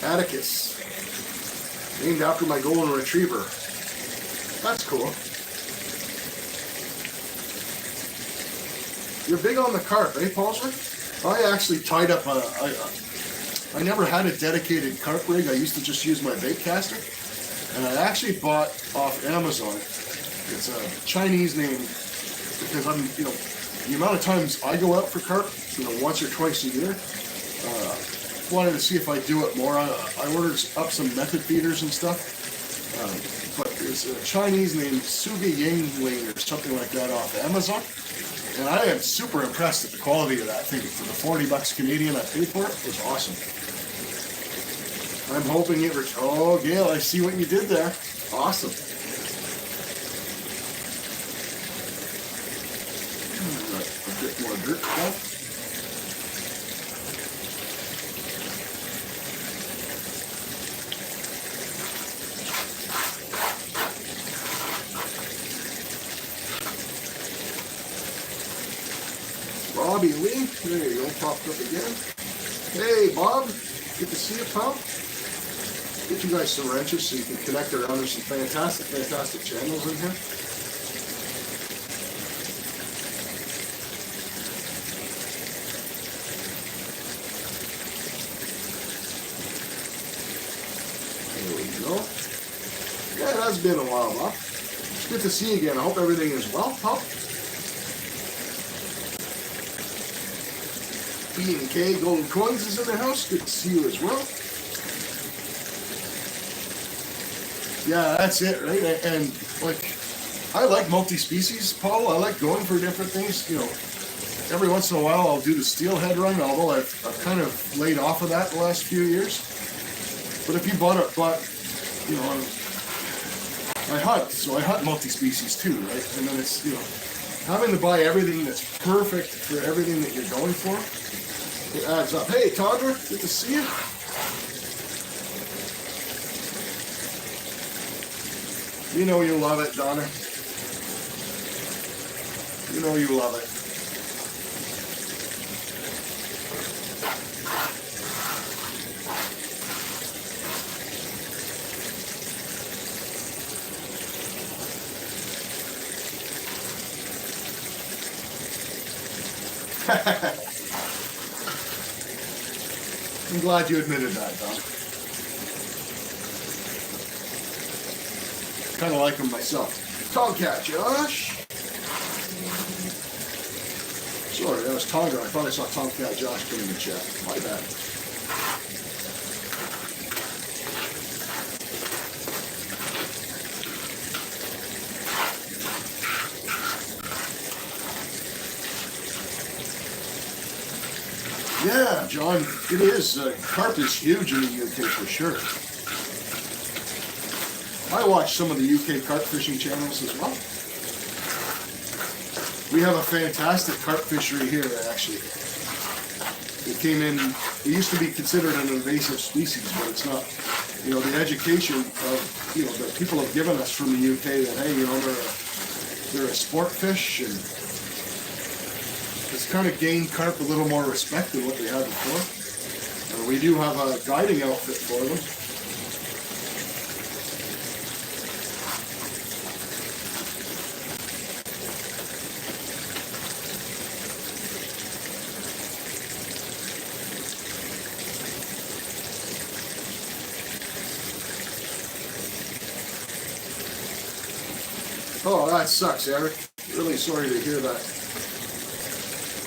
Atticus. Named after my golden retriever. That's cool. You're big on the carp, eh, Paulson? I actually tied up I never had a dedicated carp rig. I used to just use my bait caster. And I actually bought off Amazon. It's a Chinese name because I'm, the amount of times I go out for carp, once or twice a year. Wanted to see if I do it more. I ordered up some method feeders and stuff, but there's a Chinese named Suga Yingling or something like that off Amazon, and I am super impressed at the quality of that thing. For the $40 Canadian I paid for it, it was awesome. I'm hoping it. Oh, Gail, I see what you did there. Awesome. Right, a bit more dirt stuff. Bobby Lee, there you go, popped up again. Hey Bob, good to see you, pal. Get you guys some wrenches so you can connect around. There's some fantastic channels in here. There we go. Yeah, it has been a while, Bob. It's good to see you again. I hope everything is well, pal. E&K Golden Coins is in the house. Good to see you as well. Yeah, that's it, right? And I like multi-species, Paul. I like going for different things. Every once in a while I'll do the steelhead run, although I've kind of laid off of that the last few years. But if you I hunt, so I hunt multi-species too, right? And then it's, having to buy everything that's perfect for everything that you're going for. It adds up. Hey, Tondra, good to see you. You know you love it, Donna. You know you love it. I'm glad you admitted that, Don. Kind of like him myself. Tomcat Josh. Sorry, that was Tonga. I thought I saw Tomcat Josh come in the chat. My bad. Yeah, John, it is. Carp is huge in the UK for sure. I watch some of the UK carp fishing channels as well. We have a fantastic carp fishery here, actually. It came in, it used to be considered an invasive species, but it's not. You know, the education of, you know, that people have given us from the UK that, hey, you know, they're a sport fish, and it's kind of gained carp a little more respect than what they had before. We do have a guiding outfit for them. Oh, that sucks, Eric. Really sorry to hear that.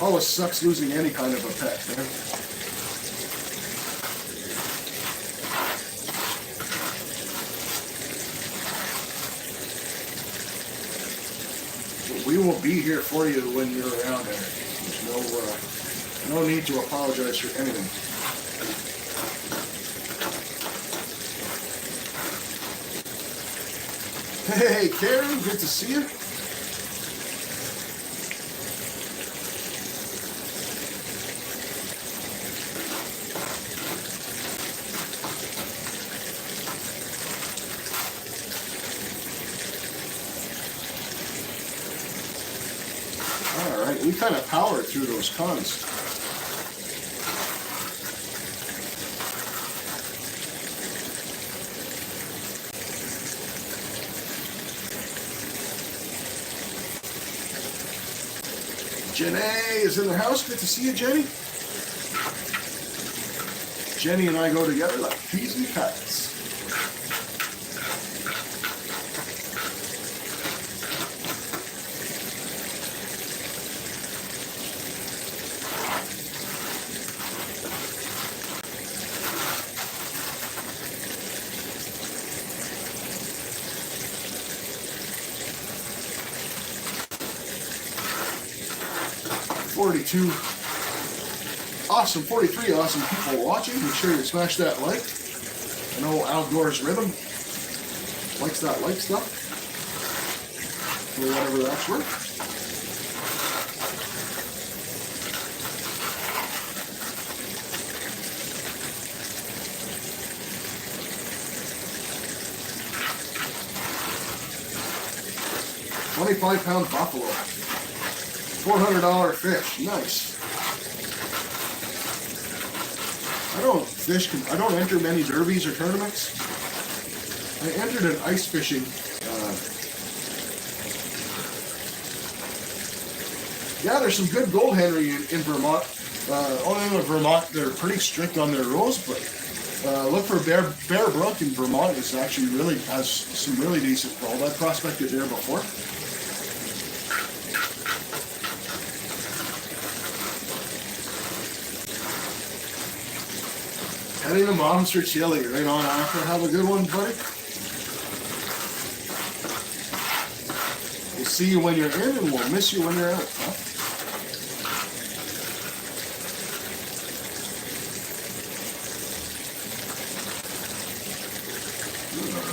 Always sucks losing any kind of a pet, man. But we will be here for you when you're around, Eric. There's no need to apologize for anything. Hey, Karen, good to see you. All right, we kind of powered through those cons. Jenny is in the house. Good to see you, Jenny. Jenny and I go together like peas and carrots. Awesome, 43 awesome people watching. Make sure you smash that like. I know Outdoors Rhythm likes that like stuff. For whatever that's worth. £25 buffalo. $400 fish. Nice. I don't enter many derbies or tournaments. I entered an ice fishing. Yeah, there's some good gold henry in Vermont. Only in Vermont, they're pretty strict on their rules, but look for Bear Brook in Vermont. It's actually has some really decent gold. I prospected there before. Heading to Monster Chili right on after. Have a good one, buddy. We'll see you when you're in, and we'll miss you when you're out, huh?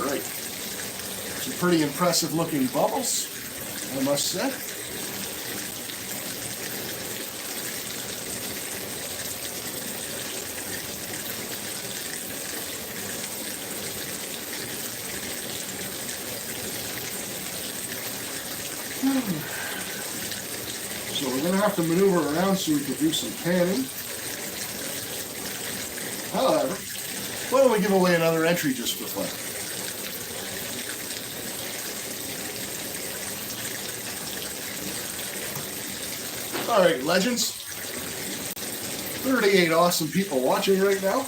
All right. Some pretty impressive looking bubbles, I must say. So we're going to have to maneuver around so we can do some panning. However, why don't we give away another entry just for fun? All right, legends. 38 awesome people watching right now.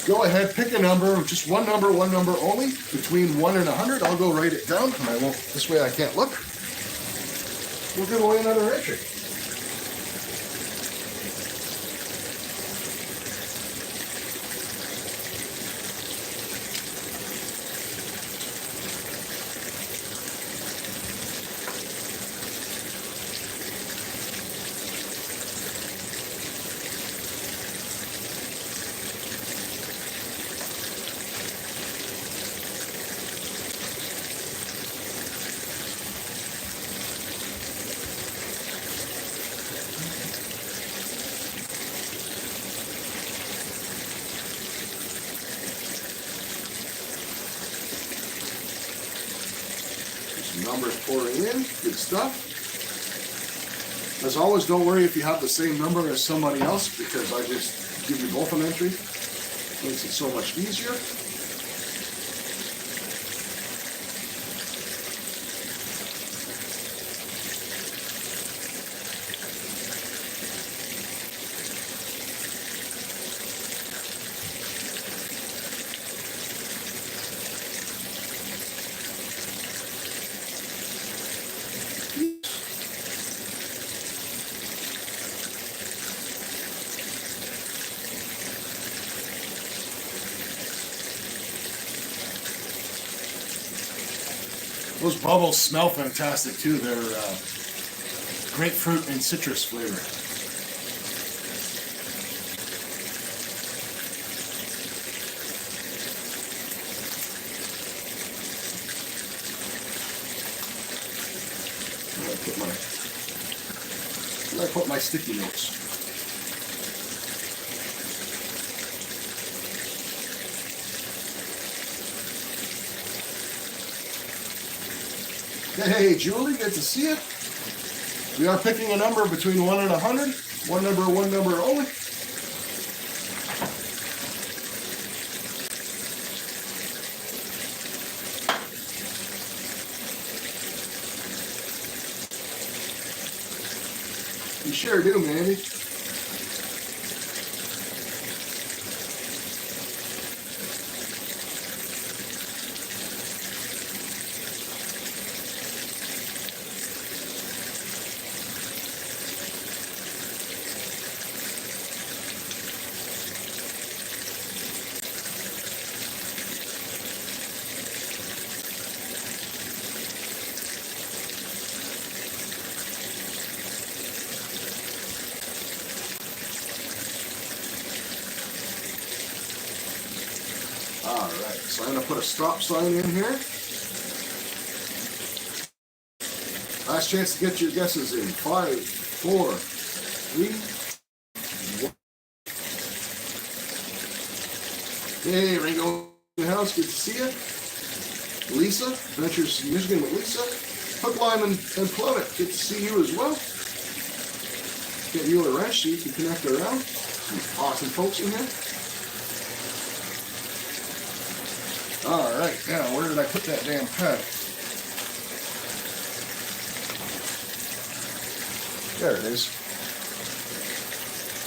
Go ahead, pick a number, just one number only, between 1 and 100. I'll go write it down, and I won't. This way I can't look. We'll give away another entry. Numbers pouring in. Good stuff. As always, don't worry if you have the same number as somebody else, because I just give you both an entry. Makes it so much easier. Those bubbles smell fantastic too. They're grapefruit and citrus flavor. I put my sticky notes. Hey, Julie, good to see you. We are picking a number between 1 and 100. One number only. You sure do, Mandy. Alright, so I'm going to put a stop sign in here. Last chance to get your guesses in. 5, 4, 3, 1. Hey, Ringo in the house, good to see you. Lisa, Adventures in Michigan with Lisa. Hook, line, and plummet, good to see you as well. Get you a wrench so you can connect around. Some awesome folks in here. Alright, now where did I put that damn pen? There it is.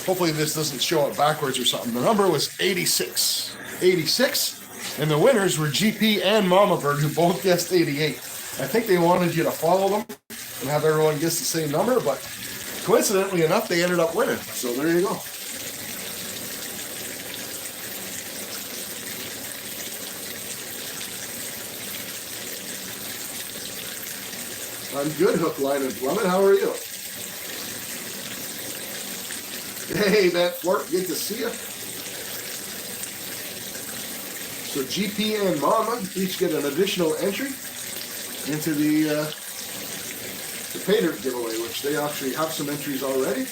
Hopefully this doesn't show it backwards or something. The number was 86. 86, and the winners were GP and Mama Bird, who both guessed 88. I think they wanted you to follow them and have everyone guess the same number, but coincidentally enough, they ended up winning. So there you go. I'm good, Hook, Line, and Plummet. How are you? Hey, Matt Fort, good to see you. So GP and Mama each get an additional entry into the pay dirt giveaway, which they actually have some entries already.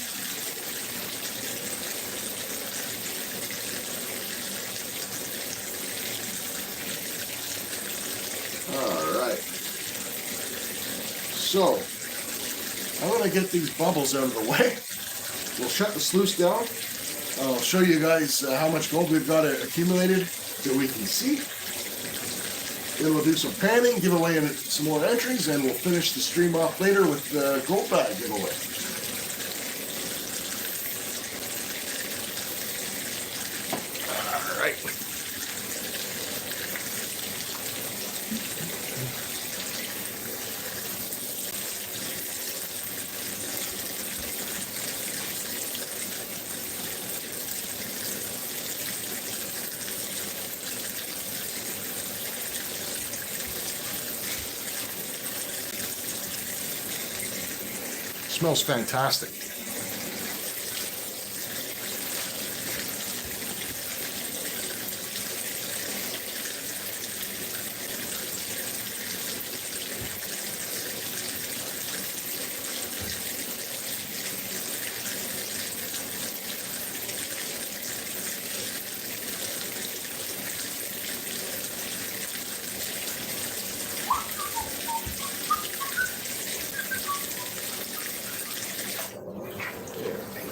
All right. So I'm going to get these bubbles out of the way. We'll shut the sluice down. I'll show you guys how much gold we've got accumulated that we can see. Then we'll do some panning, give away some more entries, and we'll finish the stream off later with the gold bag giveaway. All right. Smells fantastic.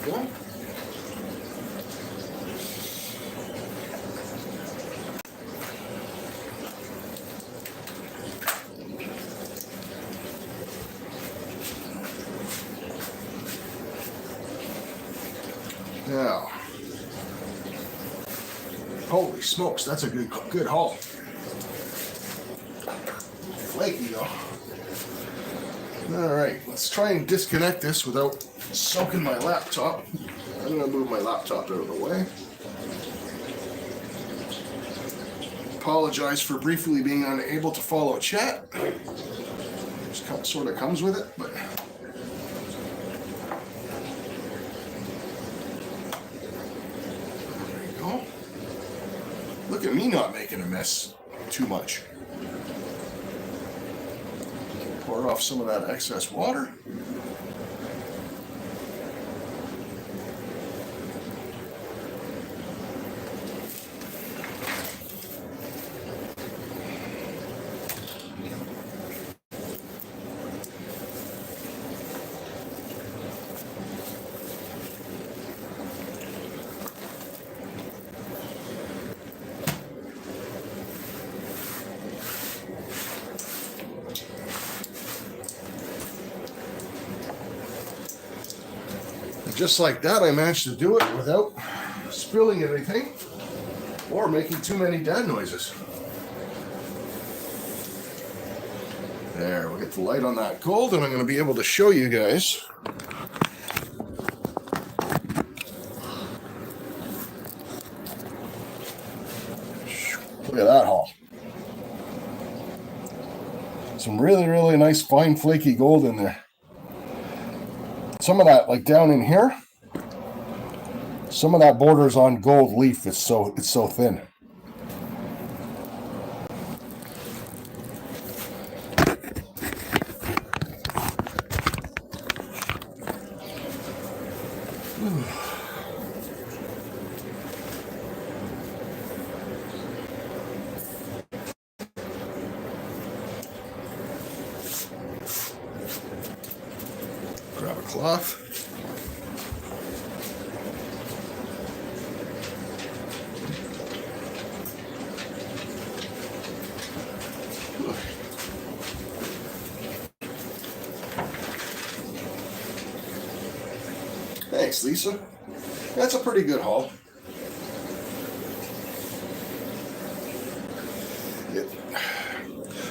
go. Now, holy smokes, that's a good haul. Flaky though. All right, let's try and disconnect this without soaking my laptop. I'm gonna move my laptop out of the way. Apologize for briefly being unable to follow chat. Just kind of sort of comes with it, but. Look at me not making a mess too much. Pour off some of that excess water. Just like that, I managed to do it without spilling anything or making too many dad noises. There, we'll get the light on that gold, and I'm going to be able to show you guys. Look at that haul. Some really, really nice, fine, flaky gold in there. Some of that, like down in here, some of that borders on gold leaf. It's so thin. Grab a cloth. Thanks, Lisa. That's a pretty good haul.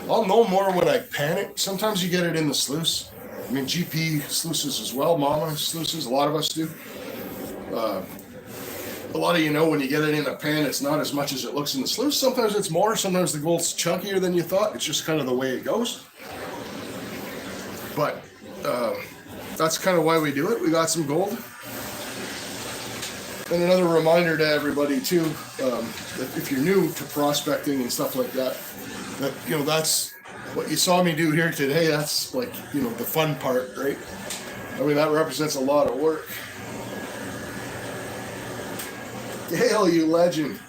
I'll know more when I pan it. Sometimes you get it in the sluice. I mean, GP sluices as well, mama sluices, a lot of us do. A lot of you know when you get it in a pan, it's not as much as it looks in the sluice. Sometimes it's more, sometimes the gold's chunkier than you thought. It's just kind of the way it goes. But that's kind of why we do it. We got some gold. And another reminder to everybody too, that if you're new to prospecting and stuff like that, that, that's what you saw me do here today. That's like, the fun part, right? I mean, that represents a lot of work. Gail, you legend.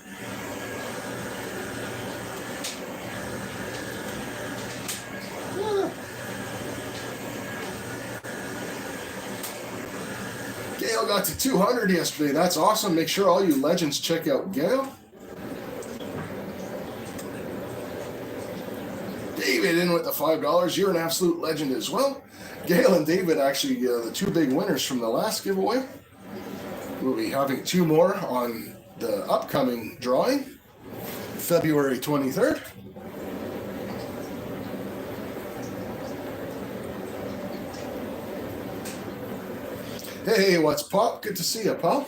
Gail got to 200 yesterday. That's awesome. Make sure all you legends check out Gail. David in with the $5. You're an absolute legend as well. Gail and David, actually, the two big winners from the last giveaway. We'll be having two more on the upcoming drawing, February 23rd. Hey, what's Pop? Good to see you, pal.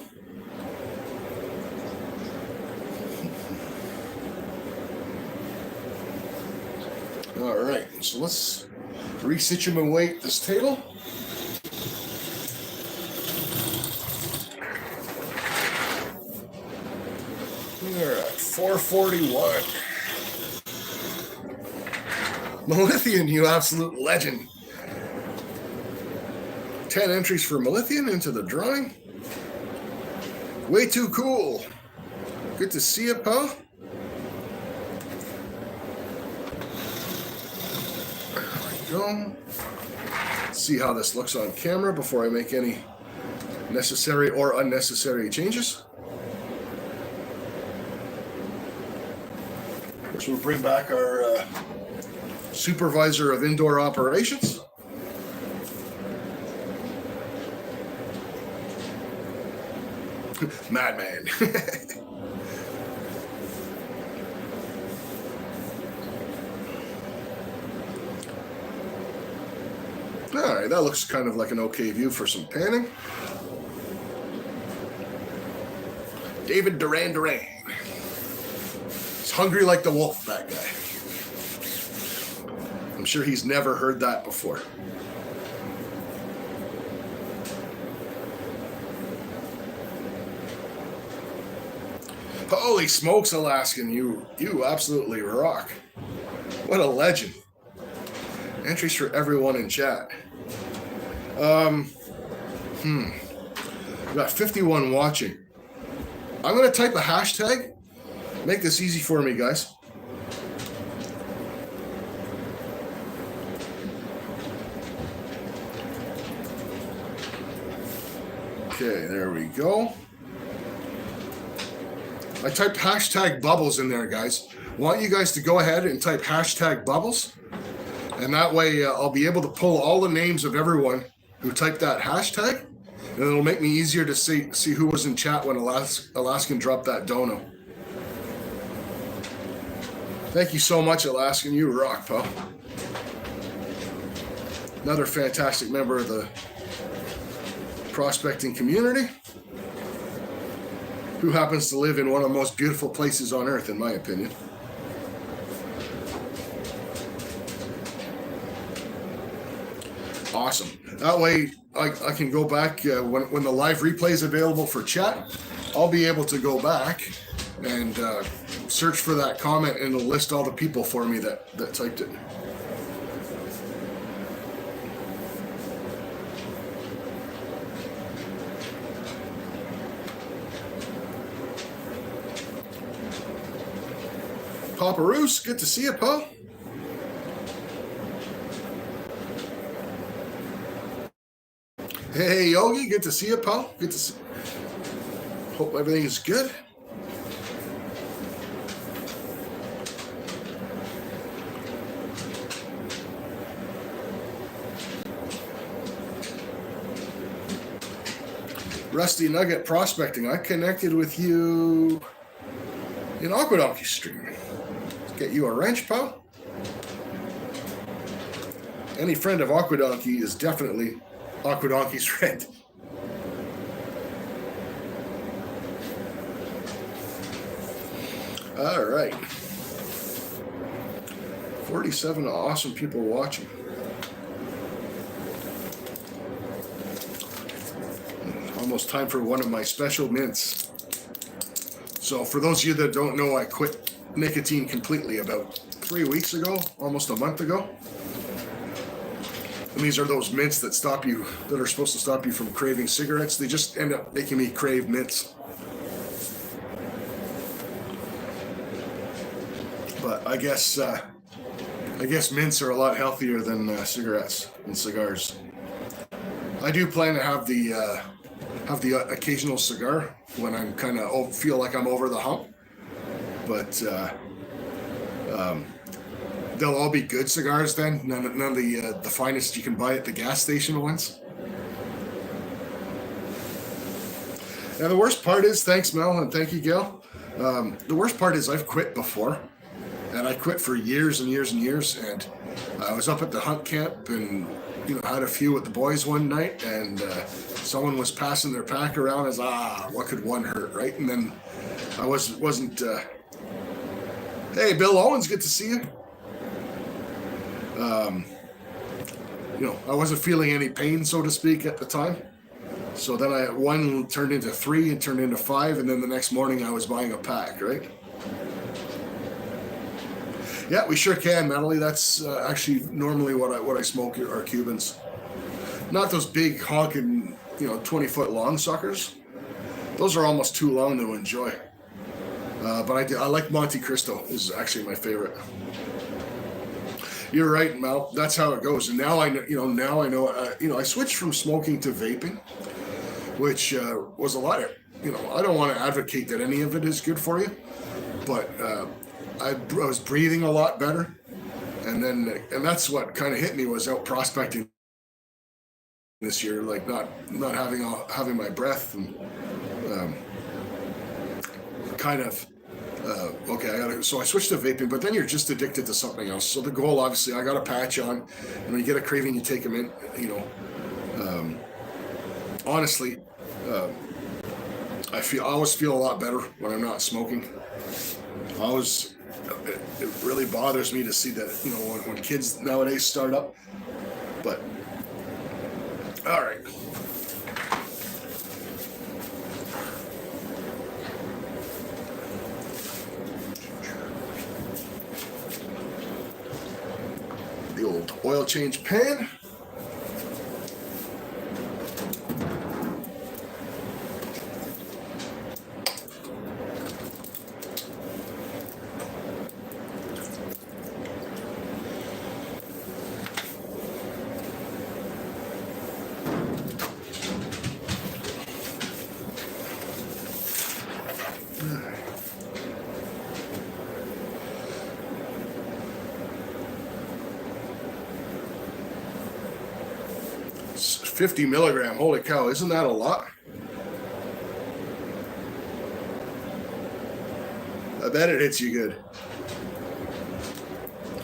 All right, so let's resituate this table. We're at 441. Melithian, you absolute legend. 10 entries for Melithian into the drawing. Way too cool. Good to see you, pal. There we go. Let's see how this looks on camera before I make any necessary or unnecessary changes. Which will bring back our supervisor of indoor operations. Madman. All right, that looks kind of like an okay view for some panning. David Duran. He's hungry like the wolf, that guy. I'm sure he's never heard that before. Holy smokes, Alaskan, you absolutely rock. What a legend. Entries for everyone in chat. We got 51 watching. I'm going to type a hashtag. Make this easy for me, guys. Okay, there we go. I typed hashtag bubbles in there, guys. I want you guys to go ahead and type hashtag bubbles. And that way I'll be able to pull all the names of everyone who typed that hashtag. And it'll make me easier to see who was in chat when Alaskan dropped that dono. Thank you so much, Alaskan. You rock, pal. Another fantastic member of the prospecting community who happens to live in one of the most beautiful places on earth, in my opinion. Awesome. That way I can go back when the live replay is available for chat. I'll be able to go back and search for that comment, and it'll list all the people for me that typed it. Papa Roos, good to see you, pal. Hey, Yogi, good to see you, pal. Good to see. Hope everything is good. Rusty Nugget Prospecting. I connected with you in Aquadonkey stream. Get you a wrench, pal. Any friend of Aquadonkey is definitely Aquadonkey's friend. All right. 47 awesome people watching. Almost time for one of my special mints. So for those of you that don't know, I quit nicotine completely about 3 weeks ago, almost a month ago. And these are those mints that stop you, that are supposed to stop you from craving cigarettes. They just end up making me crave mints. But I guess mints are a lot healthier than cigarettes and cigars. I do plan to have the occasional cigar when I'm kind of feel like I'm over the hump. But they'll all be good cigars then. None of the finest you can buy at the gas station ones. Now the worst part is, thanks Mel and thank you Gail. The worst part is I've quit before, and I quit for years and years and years. And I was up at the hunt camp and had a few with the boys one night, and someone was passing their pack around as what could one hurt, right? And then I wasn't. Hey, Bill Owens, good to see you. I wasn't feeling any pain, so to speak, at the time. So then one turned into 3 and turned into 5, and then the next morning I was buying a pack, right? Yeah, we sure can, Natalie. That's actually normally what I smoke are Cubans. Not those big honking, 20-foot long suckers. Those are almost too long to enjoy. But I like Monte Cristo is actually my favorite. You're right, Mel. That's how it goes. And now I know. I switched from smoking to vaping which was a lot of, I don't want to advocate that any of it is good for you, but I was breathing a lot better. And that's what kind of hit me, was out prospecting this year, like not having my breath, and kind of okay, so I switched to vaping, but then you're just addicted to something else. So the goal, obviously, I got a patch on, and when you get a craving, you take them in. Honestly, I always feel a lot better when I'm not smoking. It really bothers me to see that, when kids nowadays start up. But all right. The old oil change pan. It's 50 milligram. Holy cow, isn't that a lot? I bet it hits you good.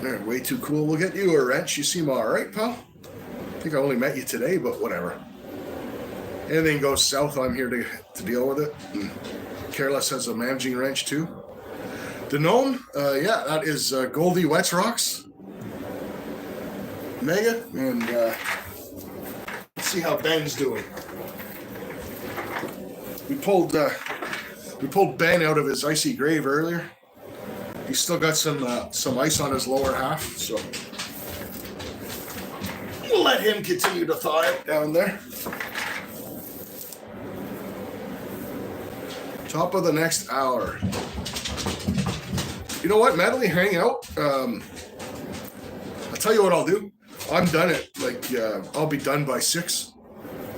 Man, way too cool. We'll get you a wrench. You seem all right, pal. I think I only met you today, but whatever. Anything goes south, I'm here to deal with it. And Careless has a managing wrench too. The gnome, yeah, that is Goldie Wets Rocks. Mega, and let's see how Ben's doing. We pulled Ben out of his icy grave earlier. He's still got some ice on his lower half, so we'll let him continue to thaw it down there. Top of the next hour. You know what, Madeline, hang out. I'll tell you what I'll do. I'm done at I'll be done by 6.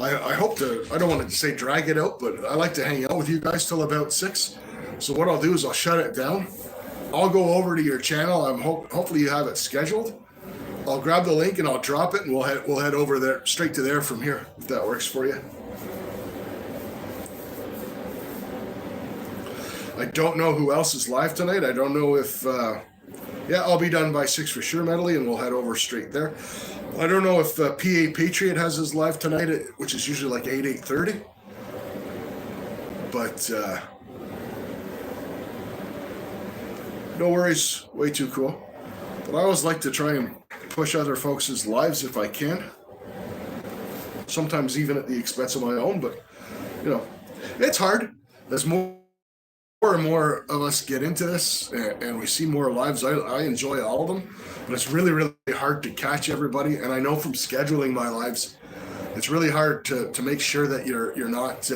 I hope to, I don't want to say drag it out, but I like to hang out with you guys till about 6. So what I'll do is I'll shut it down. I'll go over to your channel. Hopefully you have it scheduled. I'll grab the link and I'll drop it, and we'll head over there, straight to there from here, if that works for you. I don't know who else is live tonight. I don't know if yeah, I'll be done by 6 for sure, Medley, and we'll head over straight there. I don't know if PA Patriot has his live tonight, which is usually like 8:30. But no worries, way too cool. But I always like to try and push other folks' lives if I can. Sometimes even at the expense of my own, but it's hard. There's more and more of us get into this, and we see more lives. I enjoy all of them, but it's really, really hard to catch everybody. And I know from scheduling my lives, it's really hard to make sure that you're not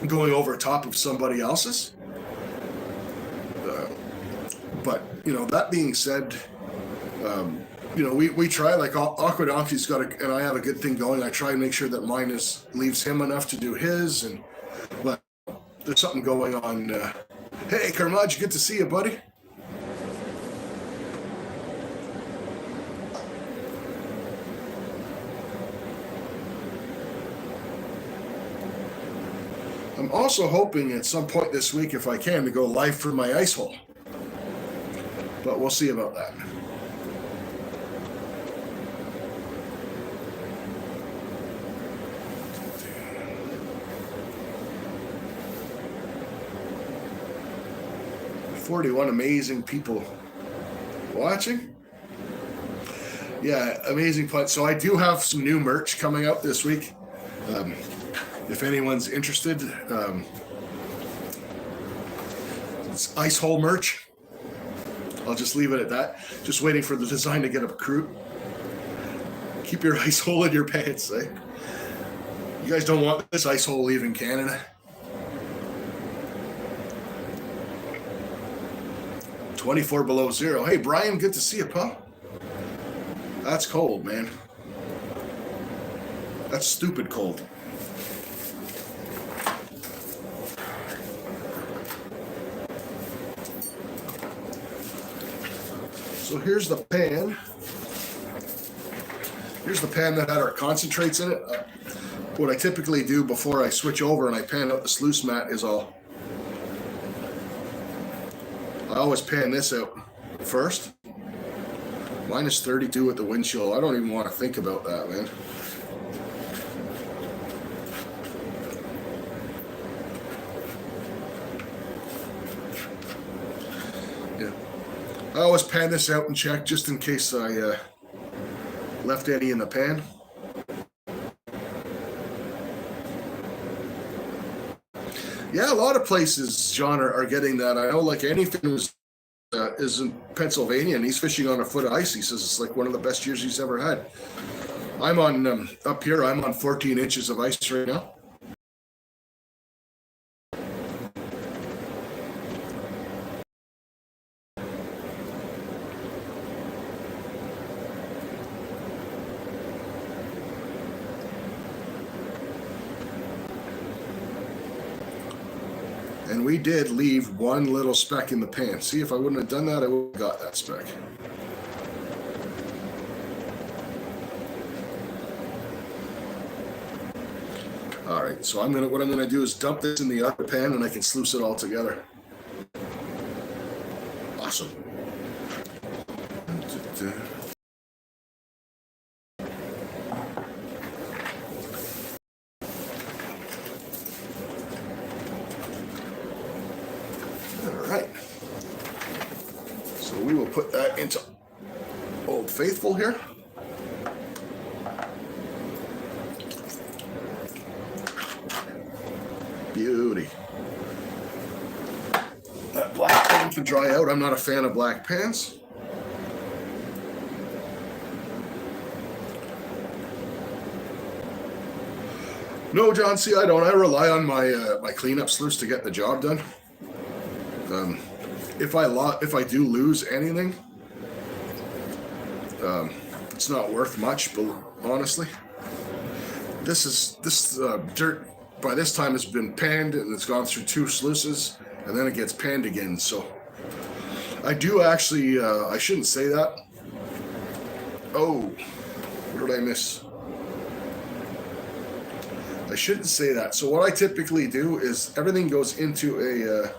going over top of somebody else's. But that being said, we try, like Aquadonkey's got and I have a good thing going. I try and make sure that mine leaves him enough to do his, but there's something going on. Hey, Carmage, good to see you, buddy. I'm also hoping at some point this week, if I can, to go live from my ice hole. But we'll see about that. "41 amazing people watching." Yeah, amazing fun. So I do have some new merch coming out this week. If anyone's interested, it's ice hole merch. I'll just leave it at that. Just waiting for the design to get approved. Keep your ice hole in your pants, eh? You guys don't want this ice hole leaving Canada. 24 below zero. Hey, Brian, good to see you, pal. That's cold, man. That's stupid cold. So here's the pan. Here's the pan that had our concentrates in it. What I typically do before I switch over and I pan out the sluice mat is I always pan this out first. Minus 32 at the wind chill. I don't even want to think about that, man. Yeah. I always pan this out and check just in case I left any in the pan. Yeah, a lot of places, John, are getting that. I know, like anything is in Pennsylvania, and he's fishing on a foot of ice. He says it's like one of the best years he's ever had. I'm on up here. I'm on 14 inches of ice right now. And we did leave one little speck in the pan. See, if I wouldn't have done that, I would have got that speck. All right, so what I'm gonna do is dump this in the other pan, and I can sluice it all together. Awesome. Put that into Old Faithful here. Beauty. That black pan can dry out. I'm not a fan of black pans. No, John, see, I don't. I rely on my cleanup sluice to get the job done. If I do lose anything, it's not worth much, but honestly, this dirt by this time has been panned and it's gone through 2 sluices, and then it gets panned again. So I do actually, I shouldn't say that. Oh, what did I miss? I shouldn't say that. So what I typically do is everything goes into a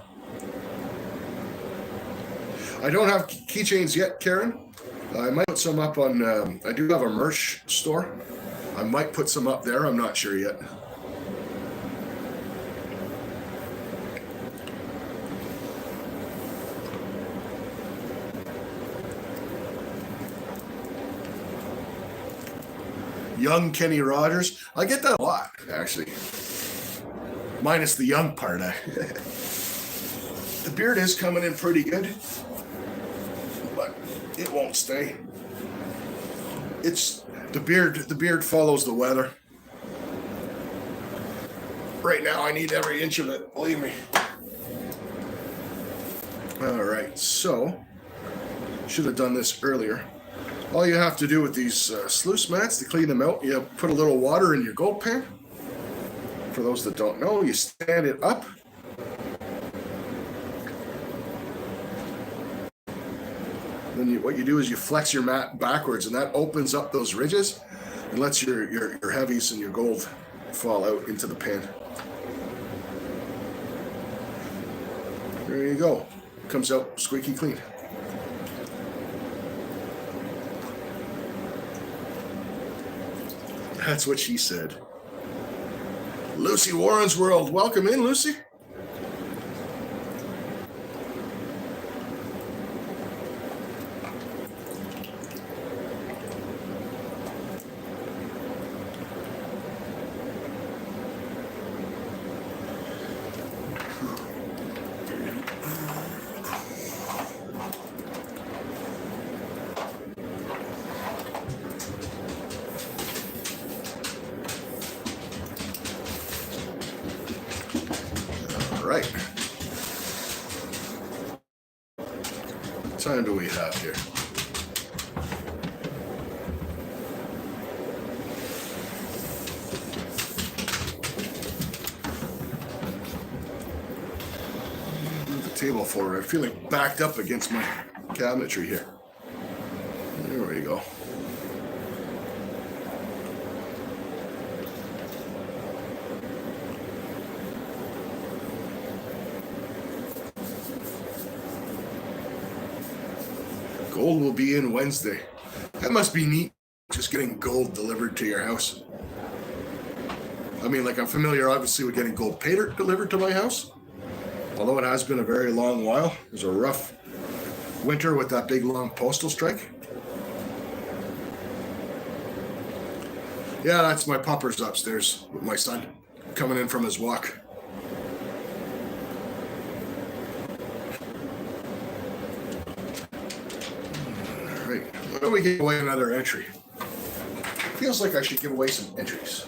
I don't have keychains yet, Karen. I might put some up on, I do have a merch store. I might put some up there. I'm not sure yet. Young Kenny Rogers. I get that a lot, actually. Minus the young part. The beard is coming in pretty good. It won't stay. It's the beard follows the weather. Right now I need every inch of it, believe me. All right, so should have done this earlier. All you have to do with these sluice mats to clean them out, you put a little water in your gulp pan. For those that don't know, you stand it up. Then what you do is you flex your mat backwards, and that opens up those ridges and lets your heavies and your gold fall out into the pan. There you go. Comes out squeaky clean. That's what she said. Lucy Warren's World. Welcome in, Lucy. Right. What time do we have here? Move the table forward. I'm feeling backed up against my cabinetry here. Gold will be in Wednesday. That must be neat, just getting gold delivered to your house. I mean, like, I'm familiar, obviously, with getting gold pay dirt delivered to my house. Although it has been a very long while. It was a rough winter with that big, long postal strike. Yeah, that's my puppers upstairs with my son coming in from his walk. All right, why don't we give away another entry? Feels like I should give away some entries.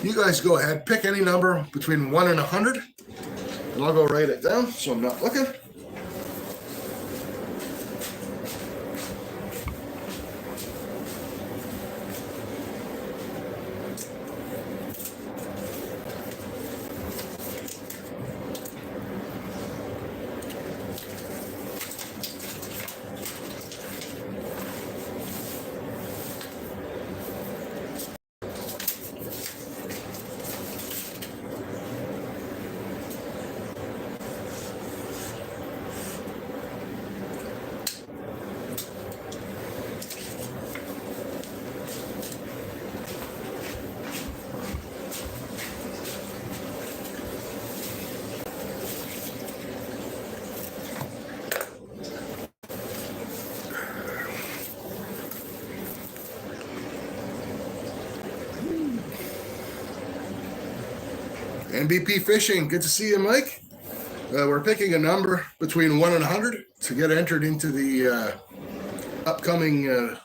You guys go ahead, pick any number between 1 and 100, and I'll go write it down so I'm not looking. NBP Fishing, good to see you, Mike. We're picking a number between 1 and 100 to get entered into the upcoming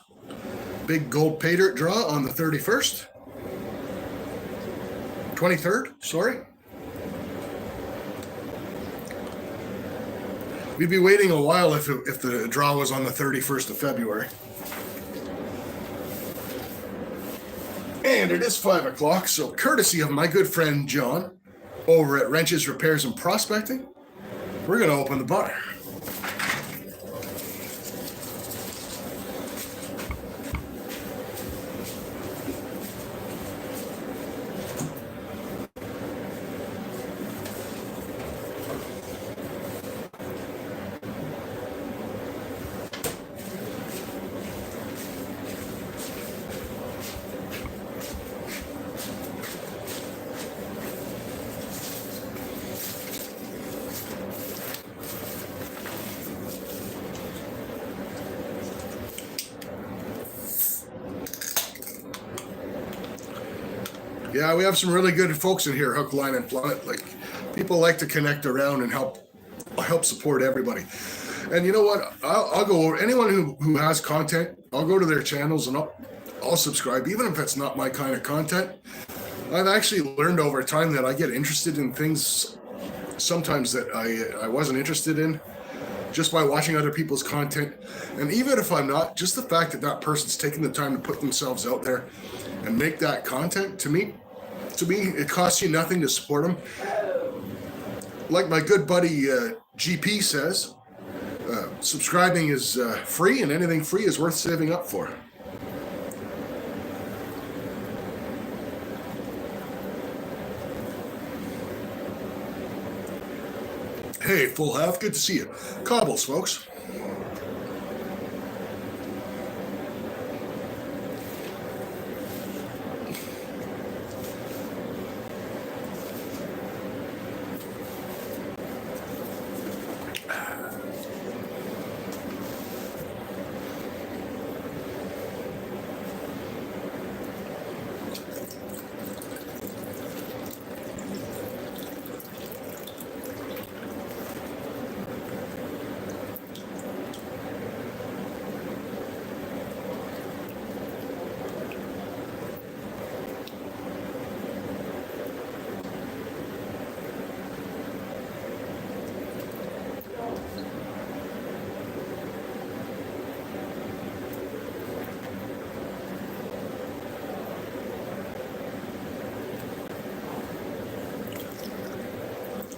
big gold pay dirt draw on the 23rd, sorry. We'd be waiting a while if the draw was on the 31st of February. And it is 5 o'clock, so courtesy of my good friend John over at Wrenches Repairs and Prospecting, we're going to open the bar. Yeah, we have some really good folks in here, hook, line, and plummet. Like, people like to connect around and help support everybody. And you know what? I'll go over anyone who has content. I'll go to their channels and I'll subscribe, even if it's not my kind of content. I've actually learned over time that I get interested in things sometimes that I wasn't interested in just by watching other people's content. And even if I'm not, just the fact that that person's taking the time to put themselves out there and make that content, to me, it costs you nothing to support them. Like my good buddy GP says, subscribing is free, and anything free is worth saving up for. Hey, full half, good to see you. Cobbles, folks.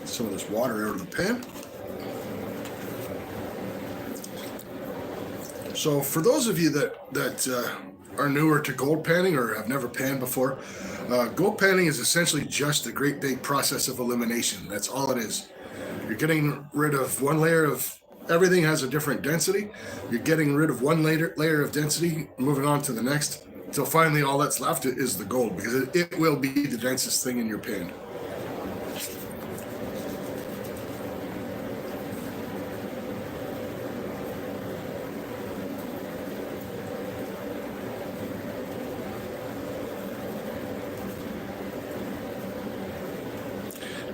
Some of this water out of the pan. So for those of you that are newer to gold panning or have never panned before, gold panning is essentially just a great big process of elimination. That's all it is. You're getting rid of one layer of everything has a different density. You're getting rid of one layer of density, moving on to the next, until finally all that's left is the gold, because it will be the densest thing in your pan.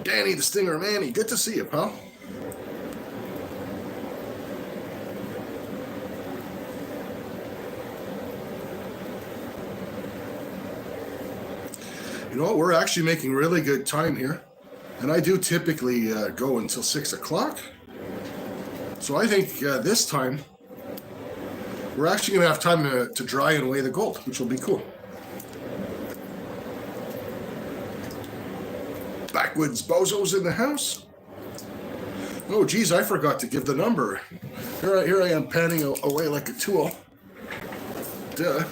Danny the Stinger Manny, good to see you, pal. You know what? We're actually making really good time here. And I do typically go until 6 o'clock. So I think this time we're actually going to have time to dry and weigh the gold, which will be cool. Backwoods Bozo's in the house. Oh, geez, I forgot to give the number. Here I am panning away like a tool. Duh.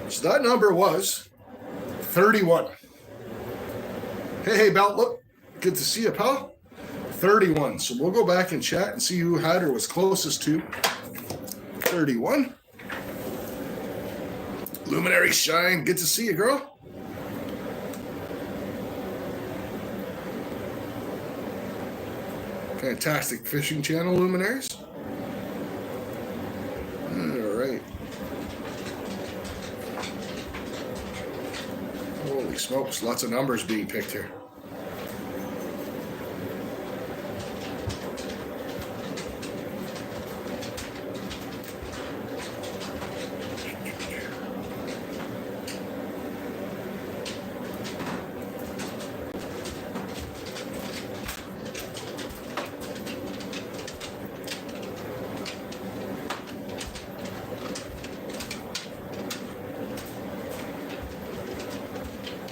So that number was 31. Hey, Belt, look. Good to see you, pal. 31. So we'll go back and chat and see who had or was closest to 31. Luminary Shine, good to see you, girl. Fantastic fishing channel, Luminaries. All right. Holy smokes, lots of numbers being picked here.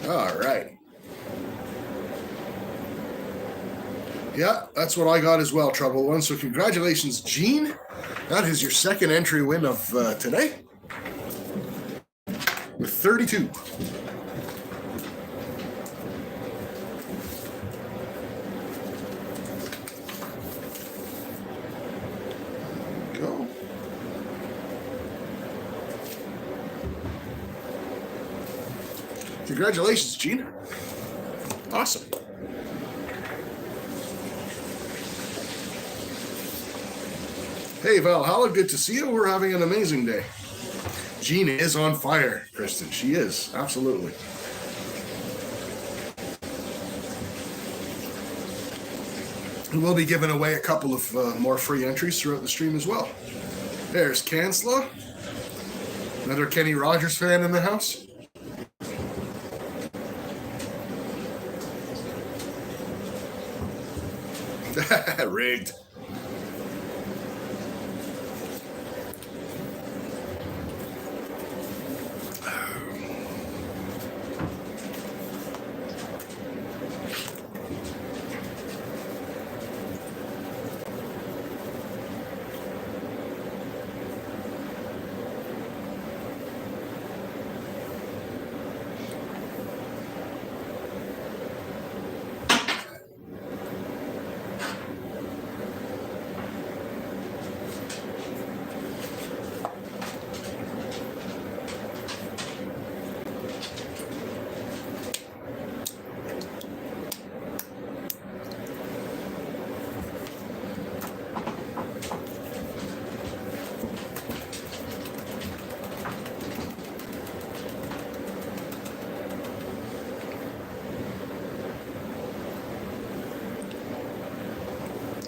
All right. Yeah, that's what I got as well, Trouble One. So congratulations, Gene. That is your second entry win of today with 32. Go. Congratulations, Gene. Awesome. Hey, Valhalla, good to see you. We're having an amazing day. Gene is on fire, Kristen. She is, absolutely. We will be giving away a couple of more free entries throughout the stream as well. There's Kansla. Another Kenny Rogers fan in the house. Rigged.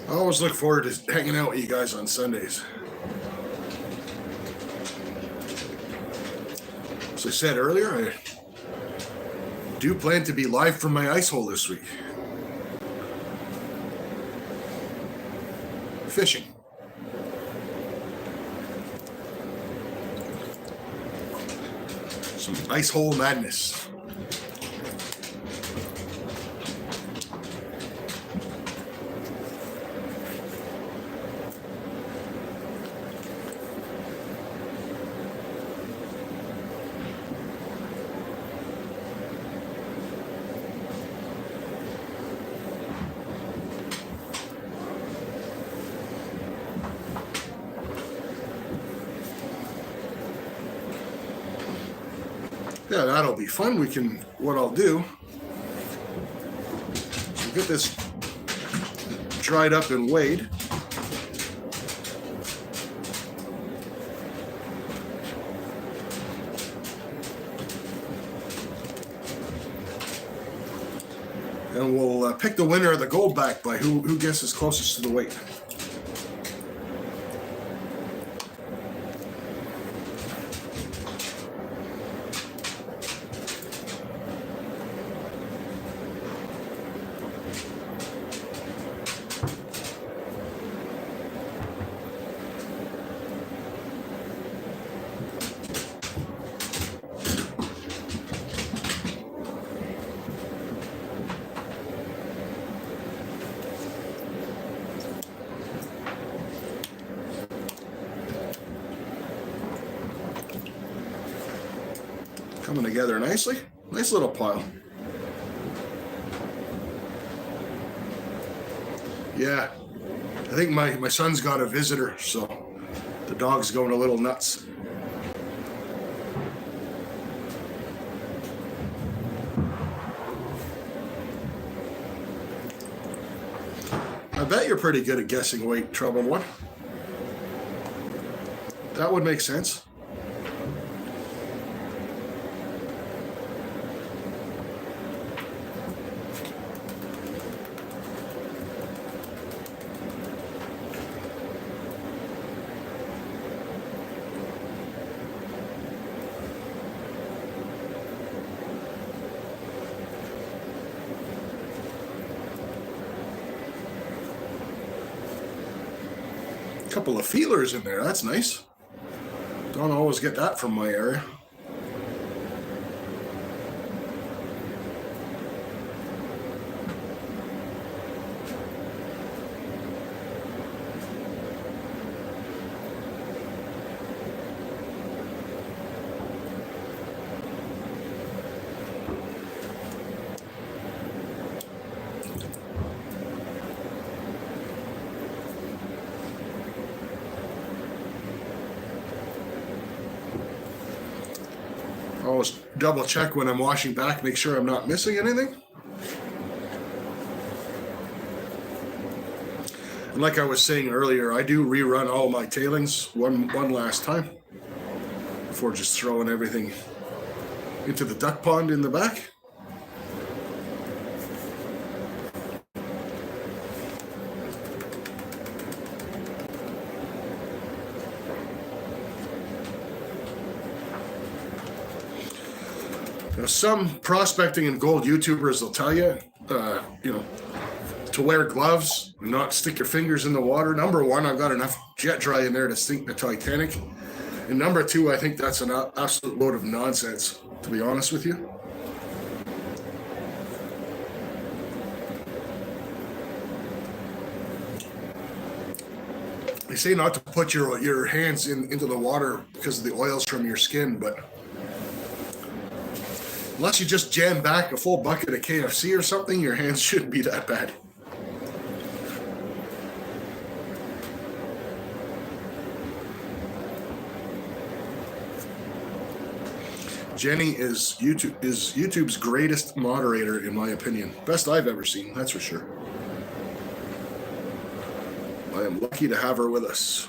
I always look forward to hanging out with you guys on Sundays. As I said earlier, I do plan to be live from my ice hole this week. Fishing. Some ice hole madness. Yeah, that'll be fun. What I'll do, we'll get this dried up and weighed. And we'll pick the winner of the gold back by who guesses closest to the weight. Coming together nicely. Nice little pile. Yeah, I think my son's got a visitor, so the dog's going a little nuts. I bet you're pretty good at guessing weight, Troubled One. That would make sense. Couple of feelers in there. That's nice. Don't always get that from my area. Always double check when I'm washing back, make sure I'm not missing anything. And like I was saying earlier, I do rerun all my tailings one last time before just throwing everything into the duck pond in the back. Now, some prospecting and gold YouTubers will tell you, to wear gloves, not stick your fingers in the water. Number one, I've got enough jet dry in there to sink the Titanic. And number two, I think that's an absolute load of nonsense, to be honest with you. They say not to put your hands into the water because of the oils from your skin, but unless you just jam back a full bucket of KFC or something, your hands shouldn't be that bad. Jenny is YouTube's greatest moderator, in my opinion. Best I've ever seen, that's for sure. I am lucky to have her with us.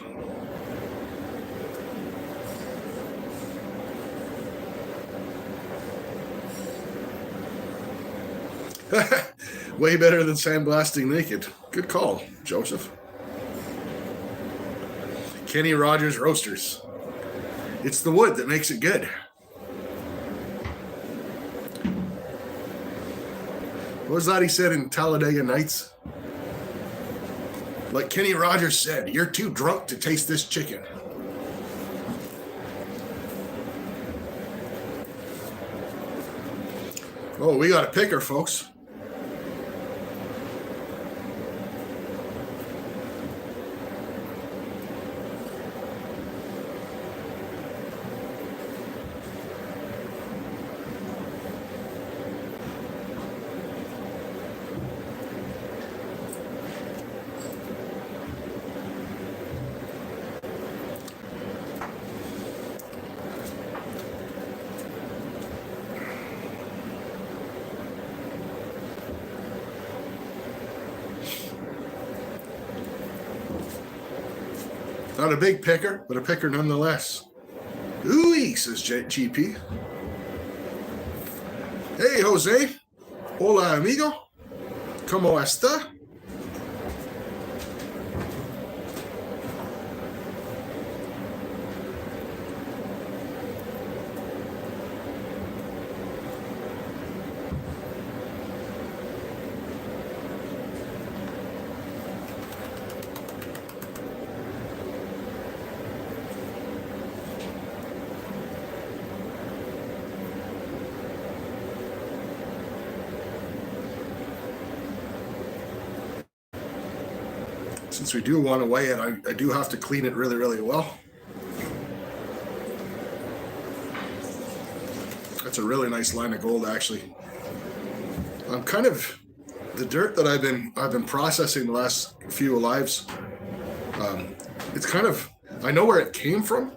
Way better than sandblasting naked. Good call, Joseph. Kenny Rogers Roasters. It's the wood that makes it good. What was that he said in Talladega Nights? Like Kenny Rogers said, you're too drunk to taste this chicken. Oh, we got a picker, folks. Not a big picker, but a picker nonetheless. Ooh, says GP. Hey, Jose. Hola, amigo. ¿Cómo está? Since we do want to weigh it, I do have to clean it really, really well. That's a really nice line of gold, actually. I'm kind of the dirt that I've been processing the last few lives. It's kind of, I know where it came from,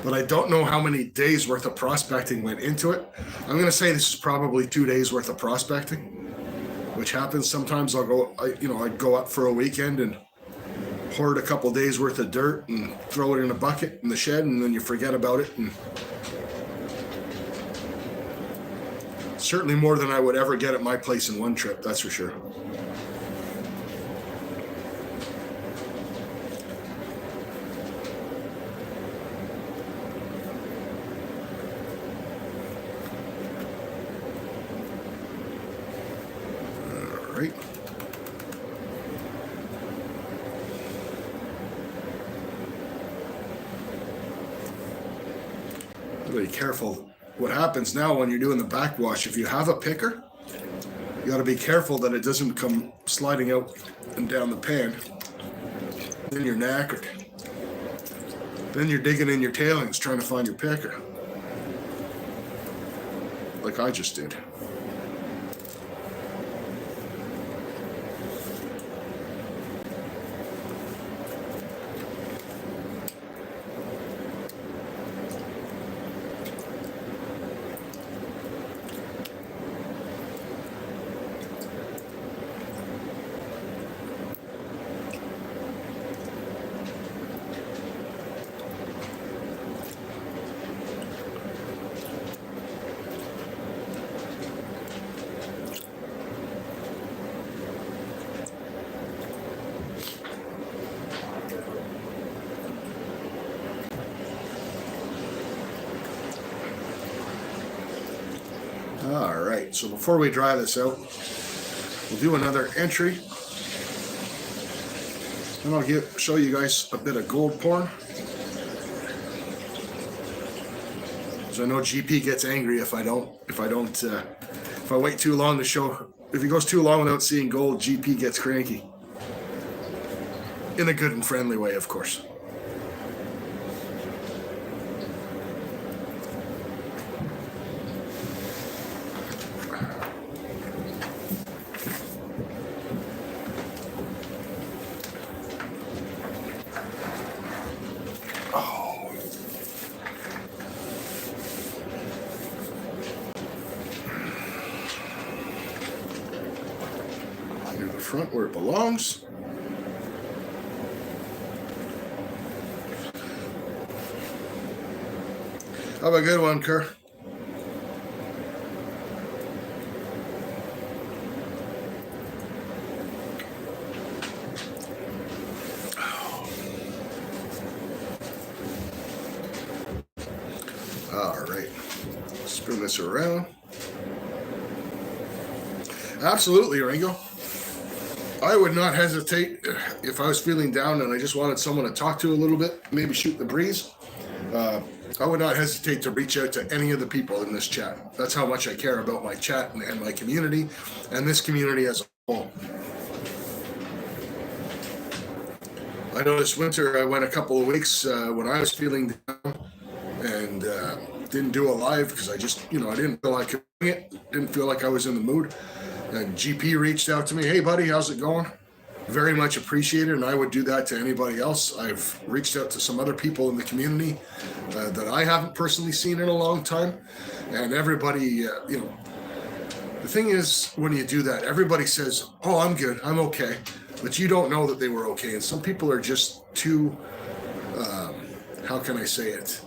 but I don't know how many days worth of prospecting went into it. I'm going to say this is probably 2 days worth of prospecting, which happens sometimes. I'd go up for a weekend and hoard a couple days worth of dirt and throw it in a bucket in the shed, and then you forget about it. And certainly more than I would ever get at my place in one trip, that's for sure. All right. Be careful what happens now when you're doing the backwash. If you have a picker, you got to be careful that it doesn't come sliding out and down the pan. Then you're knackered. Then you're digging in your tailings trying to find your picker, like I just did. All right, so before we dry this out, we'll do another entry. And I'll show you guys a bit of gold pouring. So I know GP gets angry if I wait too long to show. If he goes too long without seeing gold, GP gets cranky. In a good and friendly way, of course. Front where it belongs. Have a good one, Kerr. All right, spin this around. Absolutely, Ringo. I would not hesitate if I was feeling down and I just wanted someone to talk to a little bit, maybe shoot the breeze. I would not hesitate to reach out to any of the people in this chat. That's how much I care about my chat and my community and this community as a whole. I know this winter I went a couple of weeks when I was feeling down and didn't do a live because I just, I didn't feel like doing it. Didn't feel like I was in the mood. And GP reached out to me. Hey, buddy, how's it going? Very much appreciated, and I would do that to anybody else. I've reached out to some other people in the community that I haven't personally seen in a long time. And everybody, the thing is, when you do that, everybody says, oh, I'm good, I'm okay. But you don't know that they were okay. And some people are just too how can I say it?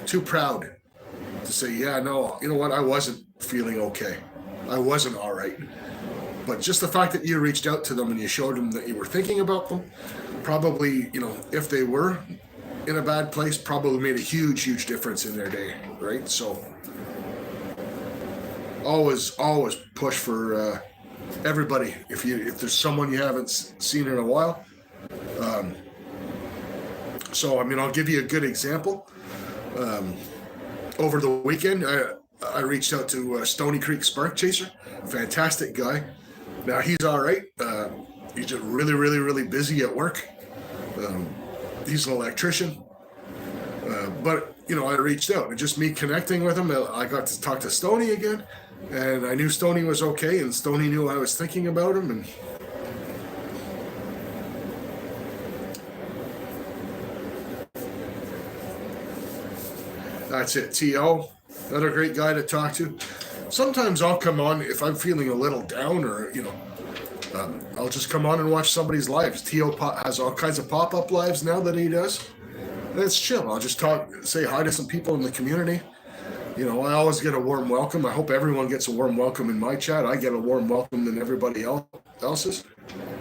Too proud to say, yeah, no, you know what? I wasn't feeling okay. I wasn't all right. But just the fact that you reached out to them and you showed them that you were thinking about them, probably, you know, if they were in a bad place, probably made a huge, huge difference in their day, right? So always push for everybody. If there's someone you haven't seen in a while. So, I mean, I'll give you a good example. Over the weekend, I reached out to Stony Creek Spark Chaser. Fantastic guy. Now, he's all right. He's just really, really, really busy at work. He's an electrician. But, you know, I reached out. And just me connecting with him, I got to talk to Stony again. And I knew Stony was okay. And Stony knew I was thinking about him. And that's it. T.O., another great guy to talk to. Sometimes I'll come on if I'm feeling a little down, or, you know, I'll just come on and watch somebody's lives. T.O. has all kinds of pop-up lives now that he does. And it's chill. I'll just say hi to some people in the community. You know, I always get a warm welcome. I hope everyone gets a warm welcome in my chat. I get a warm welcome than everybody else's.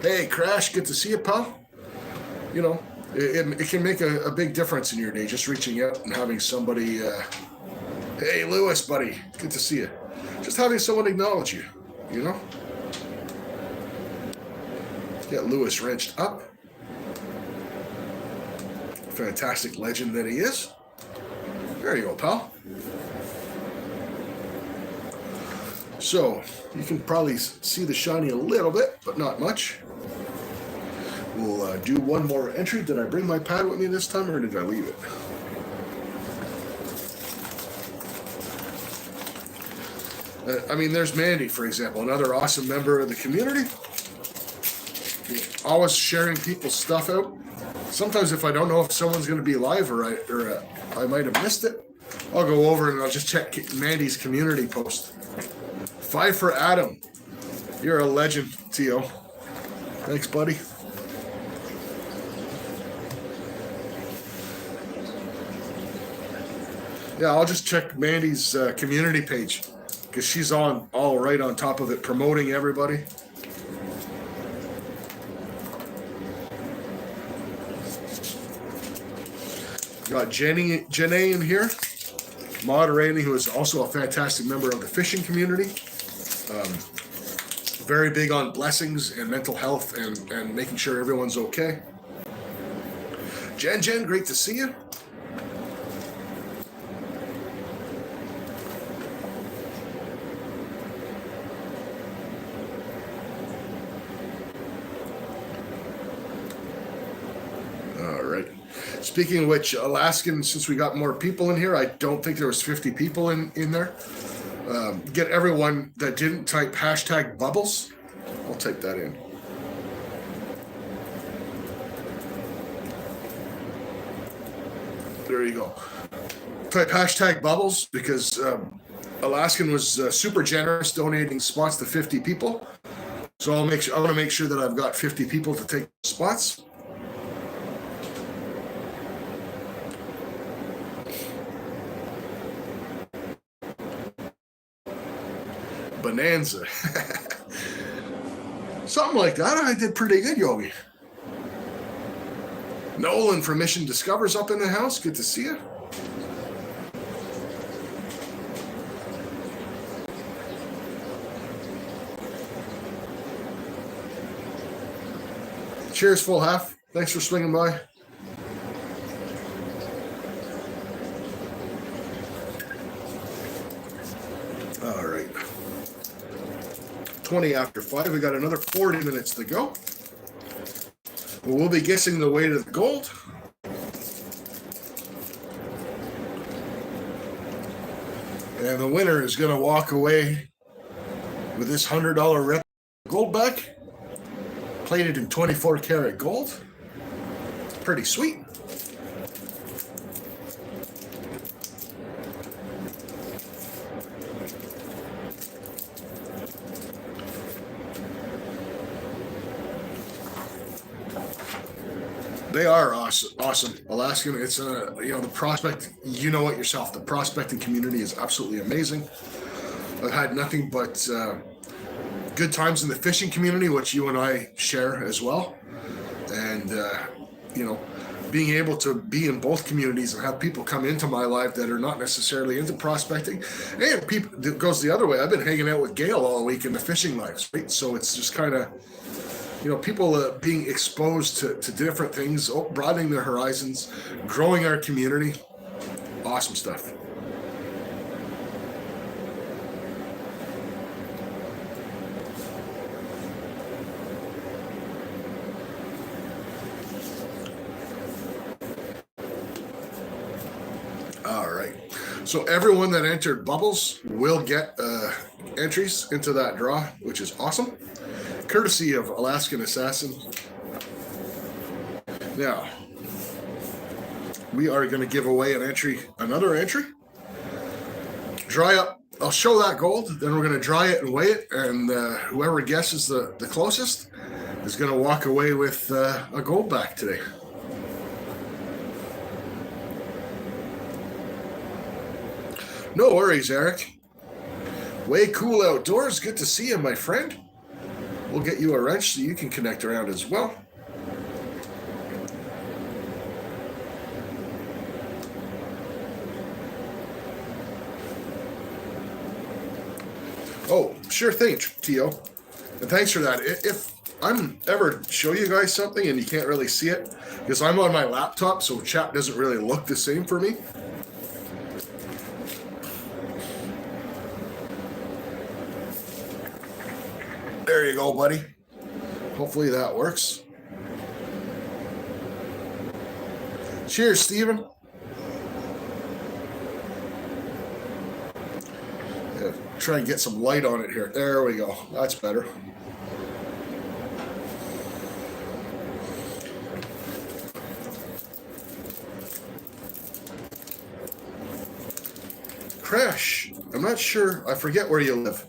Hey, Crash, good to see you, pal. You know, it can make a big difference in your day, just reaching out and having somebody, hey, Lewis, buddy, good to see you. Just having someone acknowledge you, you know? Get Lewis wrenched up. Fantastic legend that he is. There you go, pal. So, you can probably see the shiny a little bit, but not much. We'll do one more entry. Did I bring my pad with me this time, or did I leave it? I mean, there's Mandy, for example, another awesome member of the community. Always sharing people's stuff out. Sometimes if I don't know if someone's going to be live or I might have missed it, I'll go over and I'll just check Mandy's community post. 5 for Adam. You're a legend, T.O. Thanks, buddy. Yeah, I'll just check Mandy's community page because she's all right on top of it, promoting everybody. Got Jenny in here, moderating, who is also a fantastic member of the fishing community. Very big on blessings and mental health and making sure everyone's okay. Jen, great to see you. All right. Speaking of which, Alaskan, since we got more people in here, I don't think there was 50 people in there. Get everyone that didn't type hashtag bubbles. I'll type that in. There you go. Type hashtag bubbles because Alaskan was super generous donating spots to 50 people. So I want to make sure that I've got 50 people to take spots. Bonanza. Something like that. I did pretty good, Yogi. Nolan from Mission Discover's up in the house. Good to see you. Cheers, full half. Thanks for swinging by. All right. 20 after 5. We got another 40 minutes to go. We'll be guessing the weight of the gold. And the winner is going to walk away with this $100 rep gold back, plated in 24 karat gold. Pretty sweet. They are awesome. Awesome. Alaskan. It's the prospect. You know it yourself. The prospecting community is absolutely amazing. I've had nothing but good times in the fishing community, which you and I share as well. And you know, being able to be in both communities and have people come into my life that are not necessarily into prospecting, and people it goes the other way. I've been hanging out with Gail all week in the fishing lives, right? So it's just kind of people being exposed to different things, broadening their horizons, growing our community. Awesome stuff. All right. So everyone that entered Bubbles will get entries into that draw, which is awesome. Courtesy of Alaskan Assassin. Now, we are going to give away another entry. Dry up. I'll show that gold. Then we're going to dry it and weigh it. And whoever guesses the closest is going to walk away with a gold back today. No worries, Eric. Way cool outdoors. Good to see you, my friend. We'll get you a wrench so you can connect around as well. Oh, sure thing, Tio. And thanks for that. If I'm ever show you guys something and you can't really see it, because I'm on my laptop, so chat doesn't really look the same for me. There you go, buddy. Hopefully that works. Cheers, Steven. Yeah, try and get some light on it here. There we go. That's better. Crash. I'm not sure. I forget where you live.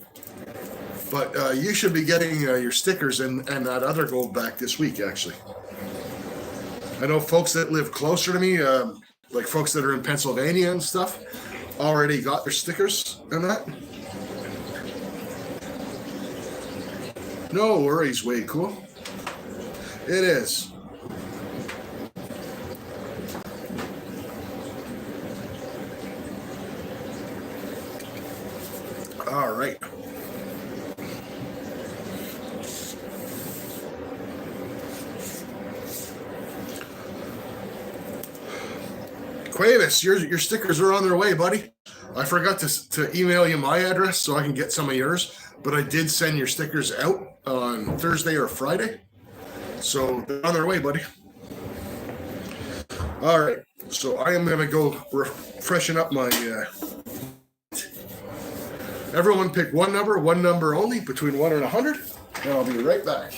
But you should be getting your stickers and that other gold back this week, actually. I know folks that live closer to me, like folks that are in Pennsylvania and stuff, already got their stickers and that. No worries, way cool. It is. All right. Quavis, your stickers are on their way, buddy. I forgot to email you my address so I can get some of yours, but I did send your stickers out on Thursday or Friday. So they're on their way, buddy. All right. So I am going to go freshen up my... Everyone pick one number only, between 1 and 100, and I'll be right back.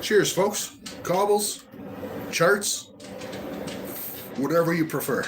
Cheers, folks. Cobbles, charts, whatever you prefer.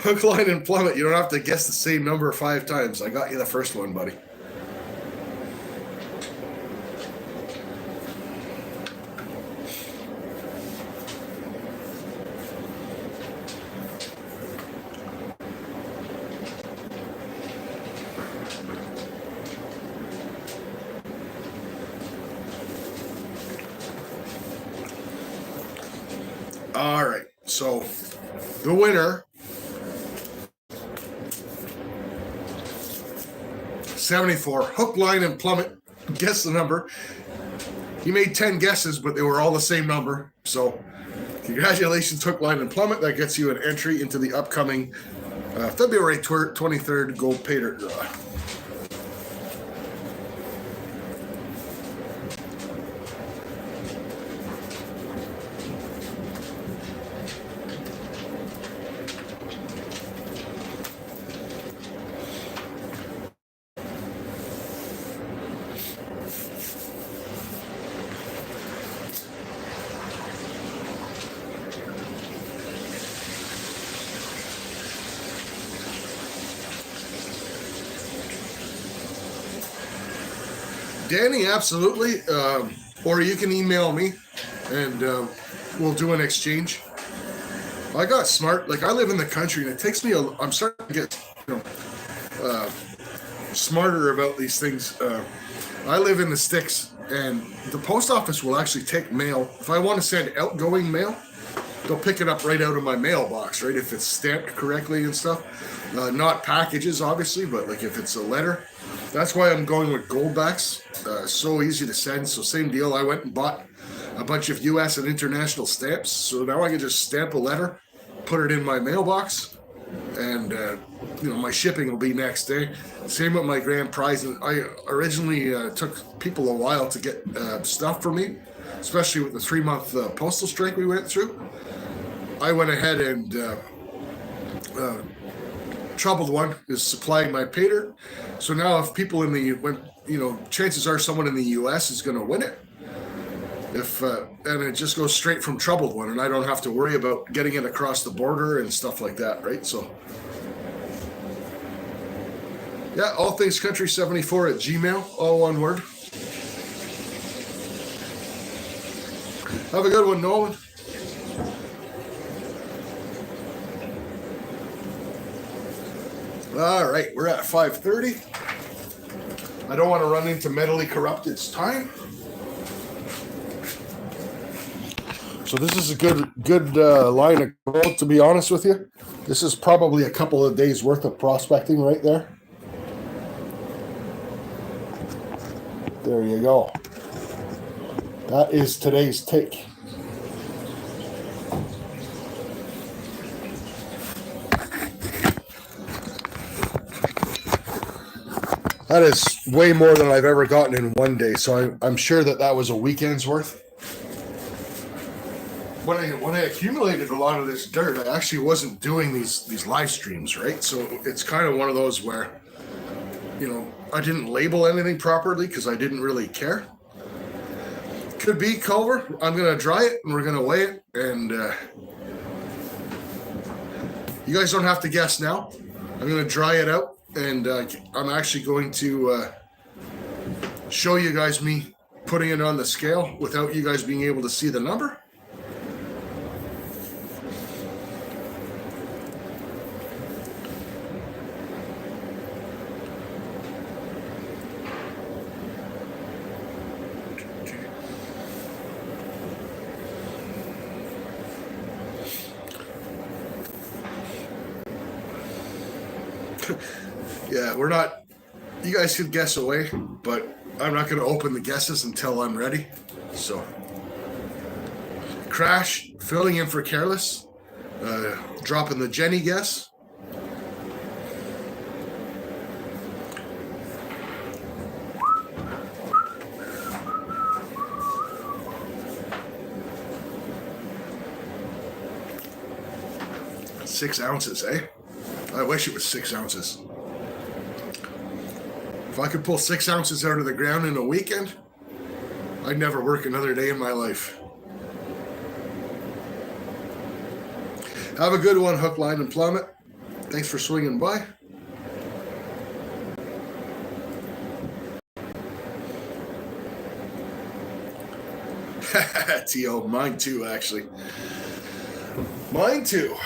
Hook, line, and plummet. You don't have to guess the same number 5 times. I got you the first one, buddy. So the winner, 74, hook, line, and plummet. Guess the number. He made 10 guesses, but they were all the same number. So congratulations, hook, line, and plummet. That gets you an entry into the upcoming February 23rd Gold Pay Dirt draw. Danny, absolutely. Or you can email me and we'll do an exchange. I got smart. Like, I live in the country and it takes me I'm starting to get, smarter about these things. I live in the sticks and the post office will actually take mail. If I want to send outgoing mail, they'll pick it up right out of my mailbox, right? If it's stamped correctly and stuff. Not packages, obviously, but like if it's a letter. That's why I'm going with Goldbacks. So easy to send. So same deal. I went and bought a bunch of U.S. and international stamps. So now I can just stamp a letter, put it in my mailbox, and my shipping will be next day. Same with my grand prize. I originally took people a while to get stuff for me, especially with the 3-month postal strike we went through. I went ahead and Troubled One is supplying my pay dirt. So now if people chances are someone in the U.S. is going to win it. And it just goes straight from Troubled One, and I don't have to worry about getting it across the border and stuff like that, right? So, yeah, all things country 74 at Gmail, all one word. Have a good one, Nolan. All right, we're at 5:30. I don't want to run into Mentally Corrupted's time. So this is a good line of gold, to be honest with you. This is probably a couple of days worth of prospecting right there. There you go. That is today's take. That is way more than I've ever gotten in one day, so I'm sure that was a weekend's worth. When I accumulated a lot of this dirt, I actually wasn't doing these live streams, right? So it's kind of one of those where, I didn't label anything properly because I didn't really care. Could be Culver. I'm going to dry it and we're going to weigh it. And you guys don't have to guess now. I'm going to dry it out. And I'm actually going to show you guys me putting it on the scale without you guys being able to see the number. Yeah, we're not, you guys could guess away, but I'm not going to open the guesses until I'm ready. So, Crash, filling in for Careless, dropping the Jenny guess. Six ounces, eh? I wish it was 6 ounces. If I could pull 6 ounces out of the ground in a weekend, I'd never work another day in my life. Have a good one, Hook, Line, and Plummet. Thanks for swinging by. T.O., mine too, actually. Mine too.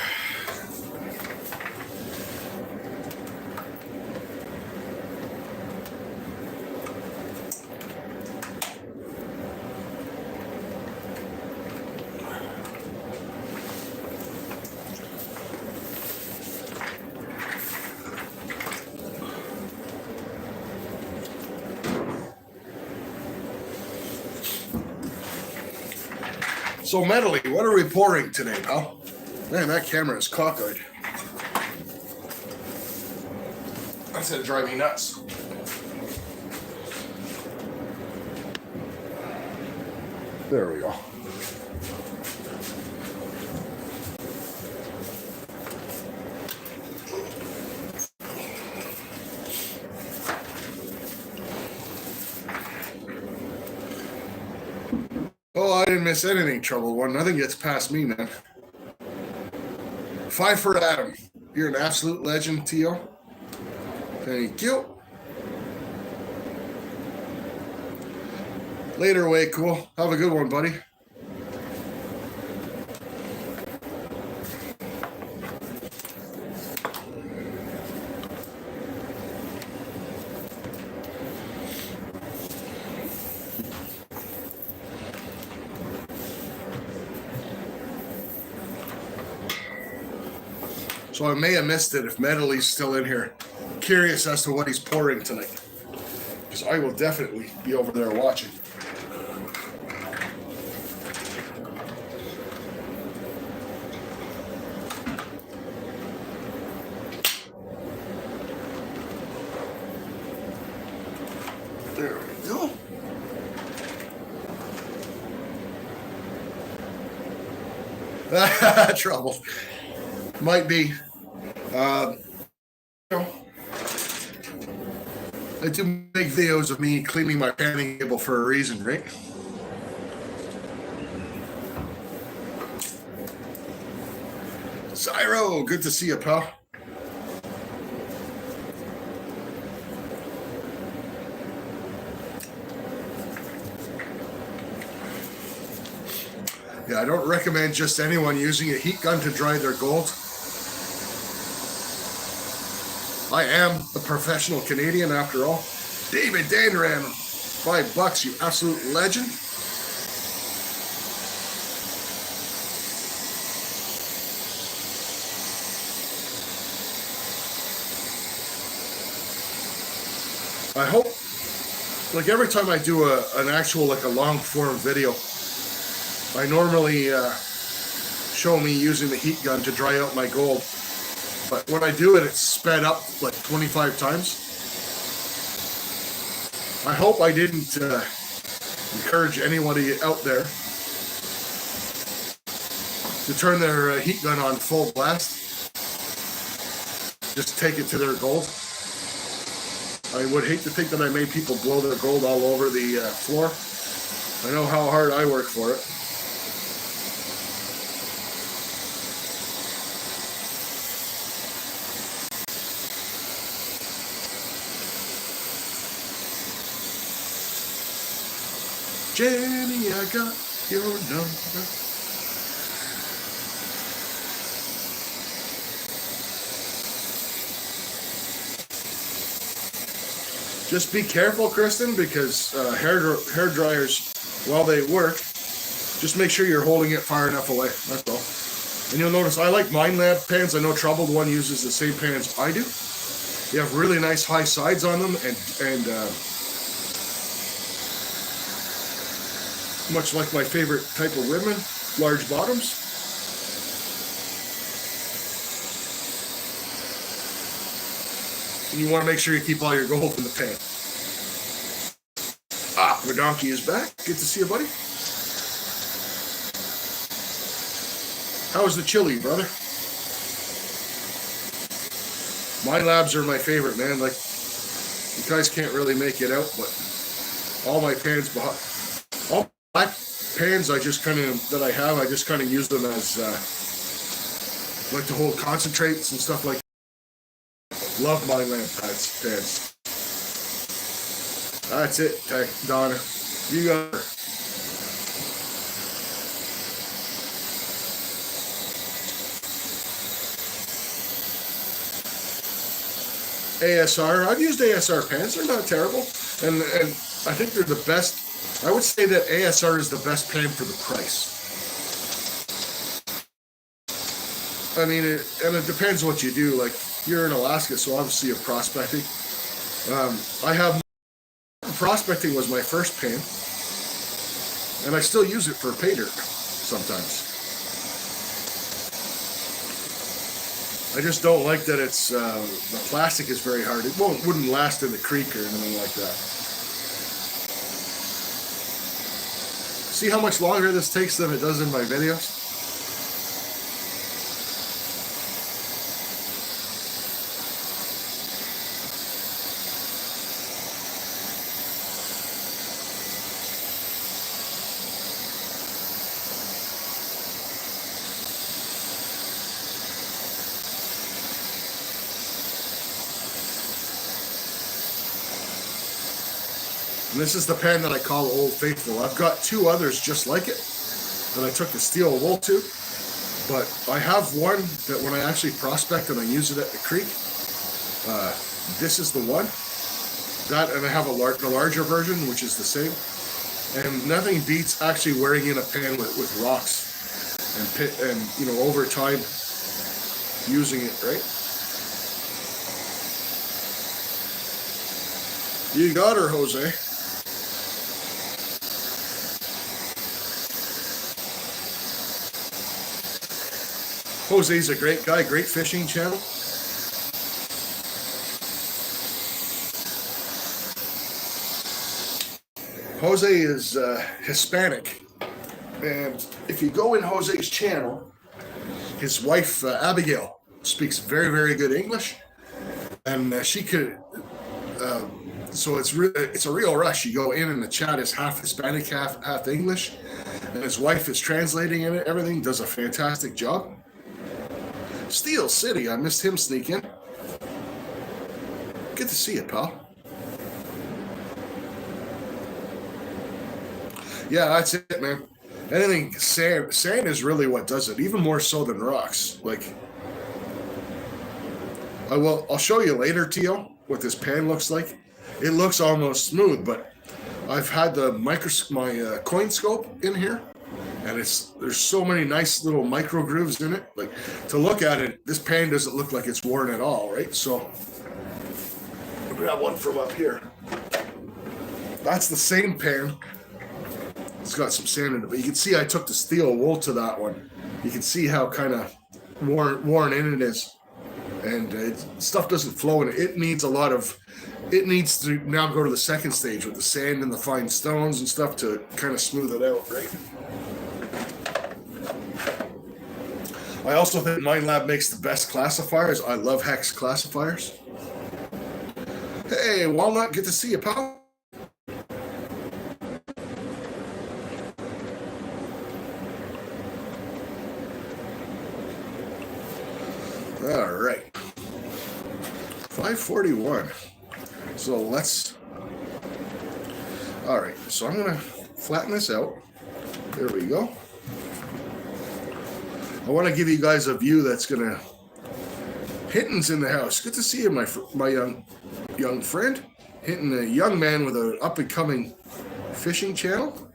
So Medley, what are we pouring today, pal? Man, that camera is cockeyed. That's gonna drive me nuts. There we go. Oh, I didn't miss anything, Troubled One. Nothing gets past me, man. 5 for Adam. You're an absolute legend, Tio. Thank you. Later, way cool. Have a good one, buddy. So I may have missed it if Medley's still in here. Curious as to what he's pouring tonight. Because I will definitely be over there watching. There we go. Trouble. Might be. I do make videos of me cleaning my panning table for a reason, right? Cyro, good to see you, pal. Yeah, I don't recommend just anyone using a heat gun to dry their gold. I am a professional Canadian after all. David Danran, $5, you absolute legend. I hope, like every time I do an actual, like a long form video, I normally show me using the heat gun to dry out my gold. But when I do it, it's sped up like 25 times. I hope I didn't encourage anybody out there to turn their heat gun on full blast. Just take it to their gold. I would hate to think that I made people blow their gold all over the floor. I know how hard I work for it. Jenny, I got your number. Just be careful, Kristen, because hair dryers, while they work, just make sure you're holding it far enough away. That's all. And you'll notice I like Mind Lab pans. I know Troubled One uses the same pans I do. They have really nice high sides on them, and much like my favorite type of women, large bottoms. And you want to make sure you keep all your gold in the pan. Ah, the donkey is back. Good to see you, buddy. How's the chili, brother? My labs are my favorite, man. Like, you guys can't really make it out, but all my pans, all black pans, I just kind of use them as like to hold concentrates and stuff like that. Love my lamp pans. That's it, Donna. You got her. ASR. I've used ASR pans. They're not terrible, and I think they're the best. I would say that ASR is the best pan for the price. I mean, it depends what you do. Like, you're in Alaska, so obviously you're prospecting. Prospecting was my first pan, and I still use it for pay dirt. sometimes. I just don't like that it's the plastic is very hard. It wouldn't last in the creek or anything like that. See how much longer this takes than it does in my videos? And this is the pan that I call Old Faithful. I've got two others just like it that I took the steel wool to, but I have one that when I actually prospect and I use it at the creek, this is the one. That, and I have the larger version, which is the same. And nothing beats actually wearing in a pan with rocks and you know, over time using it, right? You got her, Jose. Jose's a great guy, great fishing channel. Jose is Hispanic, and if you go in Jose's channel, his wife Abigail speaks very, very good English, and she could. So it's a real rush. You go in and the chat is half Hispanic, half English, and his wife is translating in it. Everything, does a fantastic job. Steel City, I missed him sneak in. Good to see you, pal. Yeah, that's it, man. Anything sand is really what does it, even more so than rocks. Like, I'll show you later, Tio, what this pan looks like. It looks almost smooth, but I've had my coin scope in here, and there's so many nice little micro grooves in it. Like, to look at it, this pan doesn't look like it's worn at all, right? So I'll grab one from up here. That's the same pan. It's got some sand in it, but you can see I took the steel wool to that one. You can see how kind of worn in it is, and stuff doesn't flow in it. It needs to now go to the second stage with the sand and the fine stones and stuff to kind of smooth it out, right? I also think Mind Lab makes the best classifiers. I love hex classifiers. Hey, Walnut, good to see you, pal. All right, 541. So all right, so I'm gonna flatten this out. There we go. I want to give you guys a view that's gonna. Hinton's in the house. Good to see you, my young friend. Hinton, a young man with an up and coming fishing channel.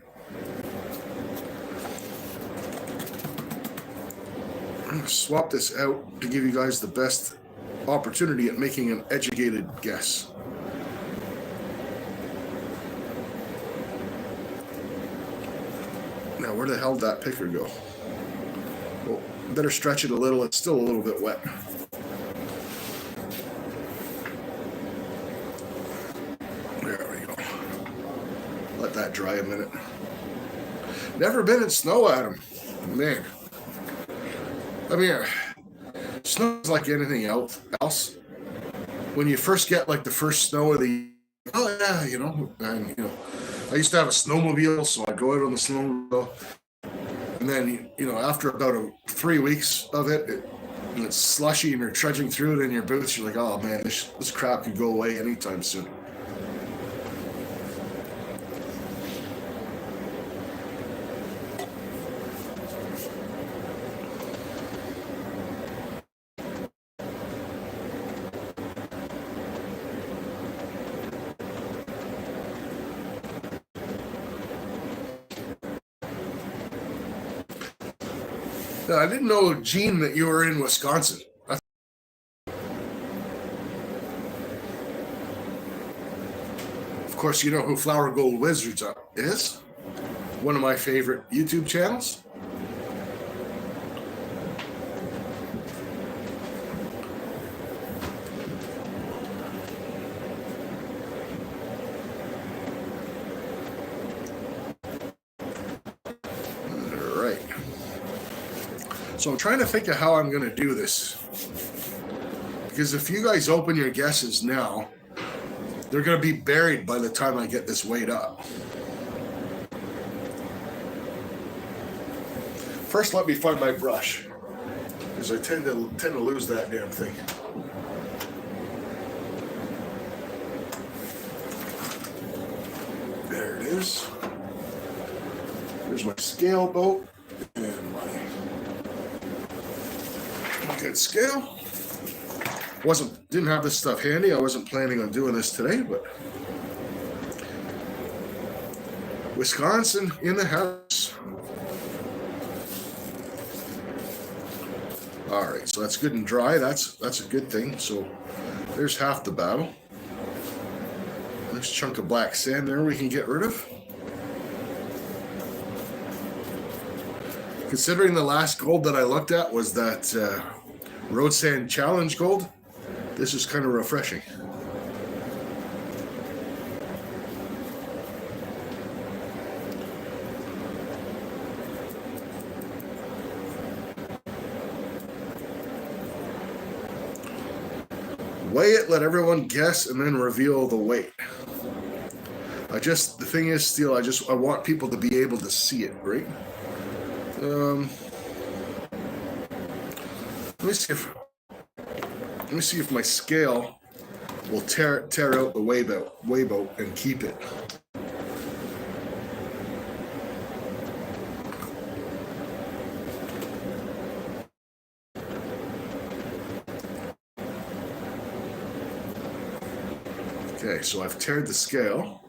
I'm gonna swap this out to give you guys the best opportunity at making an educated guess. Now, where the hell did that picker go? Well, better stretch it a little. It's still a little bit wet. There we go. Let that dry a minute. Never been in snow, Adam. Man. I mean, snow's like anything else. When you first get like the first snow of the, oh yeah, and I used to have a snowmobile, so I'd go out on the snowmobile, and then after about 3 weeks of it, and it's slushy and you're trudging through it in your boots, you're like, oh man, this crap could go away anytime soon. I didn't know, Gene, that you were in Wisconsin. Of course, you know who Flower Gold Wizards is. One of my favorite YouTube channels. So I'm trying to think of how I'm going to do this. Because if you guys open your guesses now, they're going to be buried by the time I get this weighed up. First, let me find my brush, because I tend to lose that damn thing. There it is. There's my scale boat and my good scale. Didn't have this stuff handy. I wasn't planning on doing this today, but Wisconsin in the house. All right, so that's good and dry. That's a good thing. So there's half the battle. Nice chunk of black sand there we can get rid of. Considering the last gold that I looked at was that Road Sand Challenge gold, this is kind of refreshing. Weigh it, let everyone guess, and then reveal the weight. The thing is, still, I want people to be able to see it, right? Let me see if my scale will tear out the weigh boat and keep it. Okay, so I've teared the scale.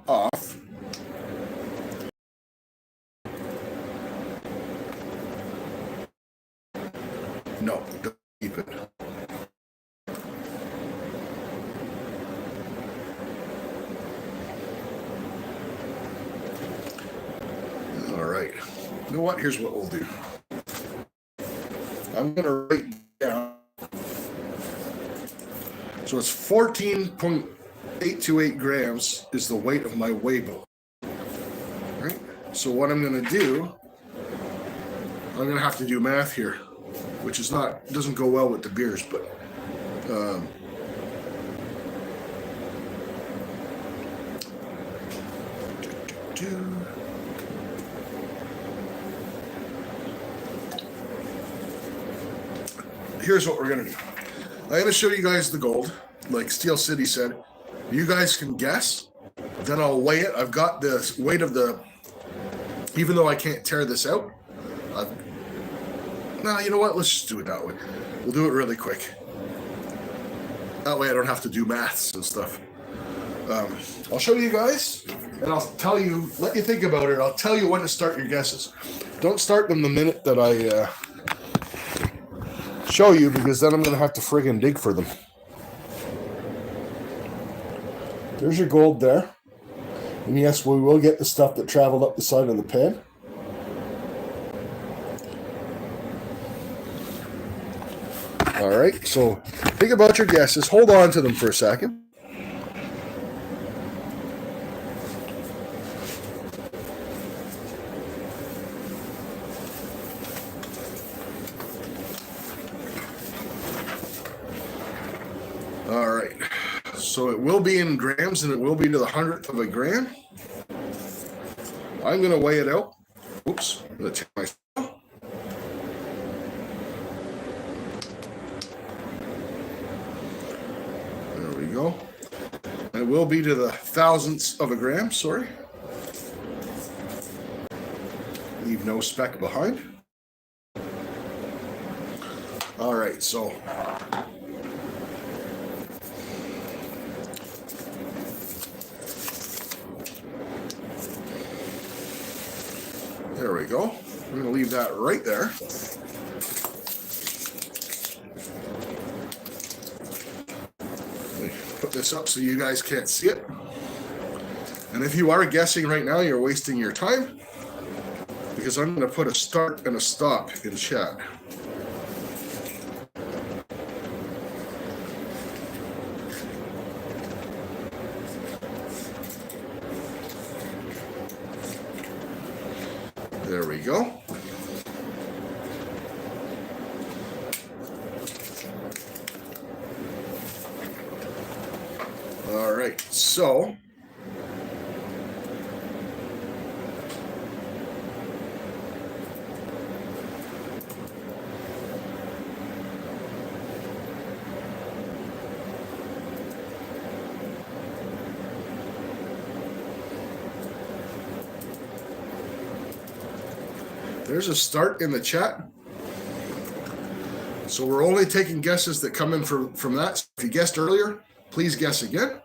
Off. No, don't keep it. All right. You know what? Here's what we'll do. I'm going to write down. So it's 14.828 grams is the weight of my weigh boat. Right? So what I'm going to do, I'm going to have to do math here, which is doesn't go well with the beers, but here's what we're going to do. I'm going to show you guys the gold, like Steel City said. You guys can guess, then I'll weigh it. I've got the weight of even though I can't tear this out. No, you know what? Let's just do it that way. We'll do it really quick. That way I don't have to do maths and stuff. I'll show you guys, and I'll tell you, let you think about it. I'll tell you when to start your guesses. Don't start them the minute that I show you, because then I'm going to have to friggin' dig for them. There's your gold there. And yes, we will get the stuff that traveled up the side of the pan. All right, so think about your guesses. Hold on to them for a second. All right, so it will be in grams, and it will be to the 100th of a gram. I'm going to weigh it out. Oops, I'm going to take my scale. There we go. And it will be to the thousandths of a gram, sorry. Leave no speck behind. All right, so there we go. I'm going to leave that right there. Let me put this up so you guys can't see it. And if you are guessing right now, you're wasting your time, because I'm going to put a start and a stop in chat. There we go. All right, so there's a start in the chat. So we're only taking guesses that come in from that. So if you guessed earlier, please guess again.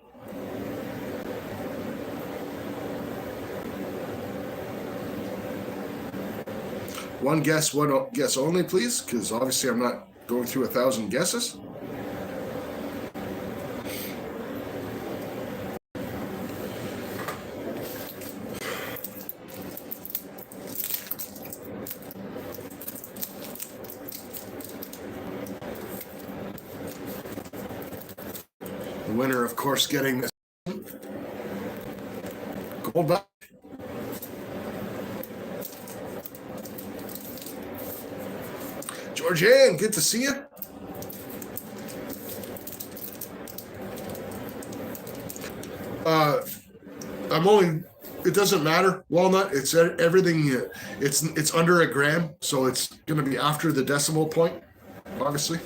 One guess only, please, because obviously I'm not going through 1,000 guesses. The winner, of course, getting this gold back. Georgianne, good to see you. It doesn't matter. Walnut, it's everything. It's under a gram, so it's going to be after the decimal point, obviously.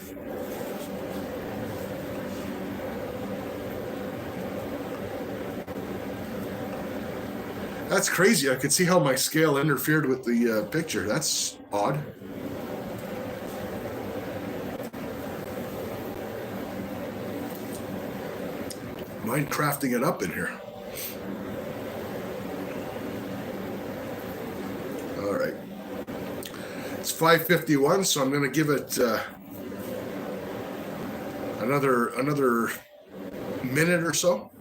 That's crazy. I could see how my scale interfered with the picture. That's odd. Mind crafting it up in here. All right. It's 5:51, so I'm going to give it another minute or so.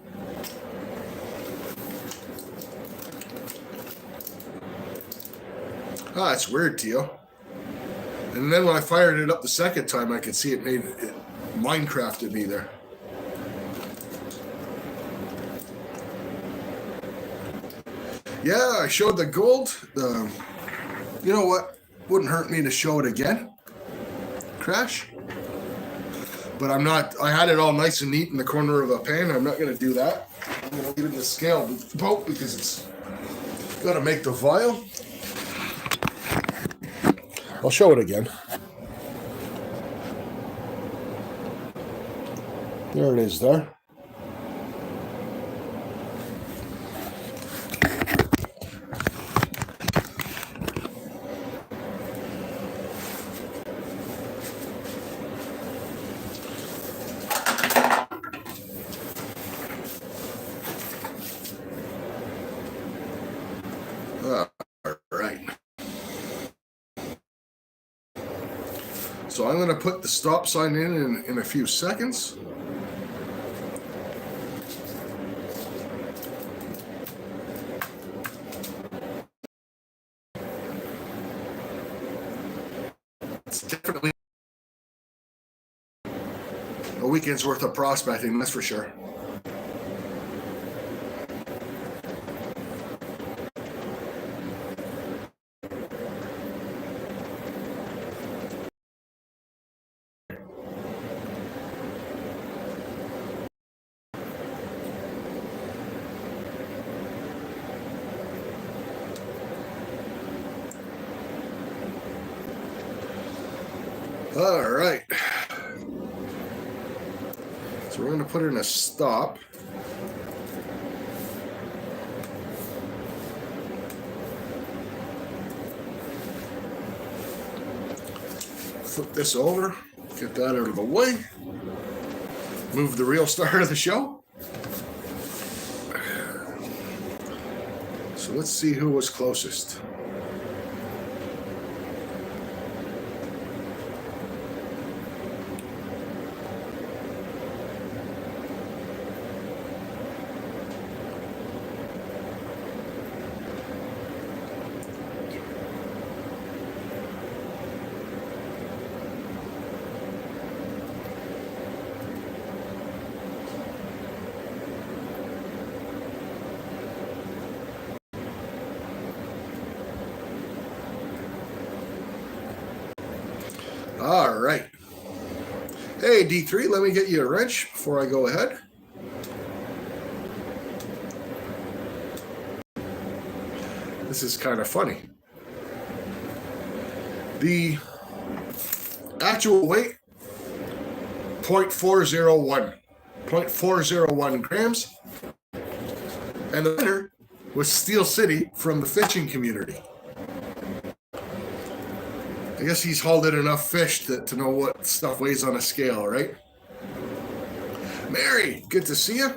Ah, it's weird, Tio. And then when I fired it up the second time, I could see it Minecrafted me there. Yeah, I showed the gold. You know what? Wouldn't hurt me to show it again. Crash. But I'm not. I had it all nice and neat in the corner of a pan. I'm not going to do that. I'm going to leave it in the scale boat because it's got to make the vial. I'll show it again. There it is there. So I'm going to put the stop sign in a few seconds. It's definitely a weekend's worth of prospecting, that's for sure. All right. So we're going to put in a stop. Flip this over, get that out of the way. Move the real star of the show. So let's see who was closest. All right. Hey, D3, let me get you a wrench before I go ahead. This is kind of funny. The actual weight, 0.401 grams. And the winner was Steel City from the fishing community. I guess he's hauled in enough fish to know what stuff weighs on a scale, right? Mary, good to see you.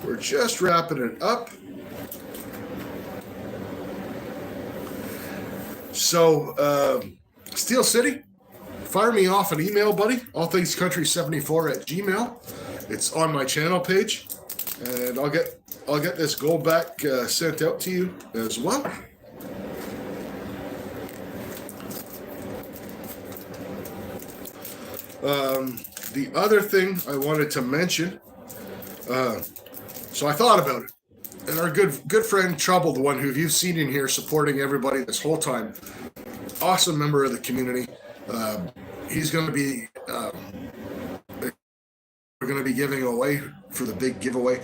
We're just wrapping it up. So, Steel City, fire me off an email, buddy. allthingscountry74@gmail. It's on my channel page, and I'll get this gold back sent out to you as well. The other thing I wanted to mention, so I thought about it, and our good friend Trouble, the one who you've seen in here supporting everybody this whole time, awesome member of the community. He's going to be, we're going to be giving away for the big giveaway.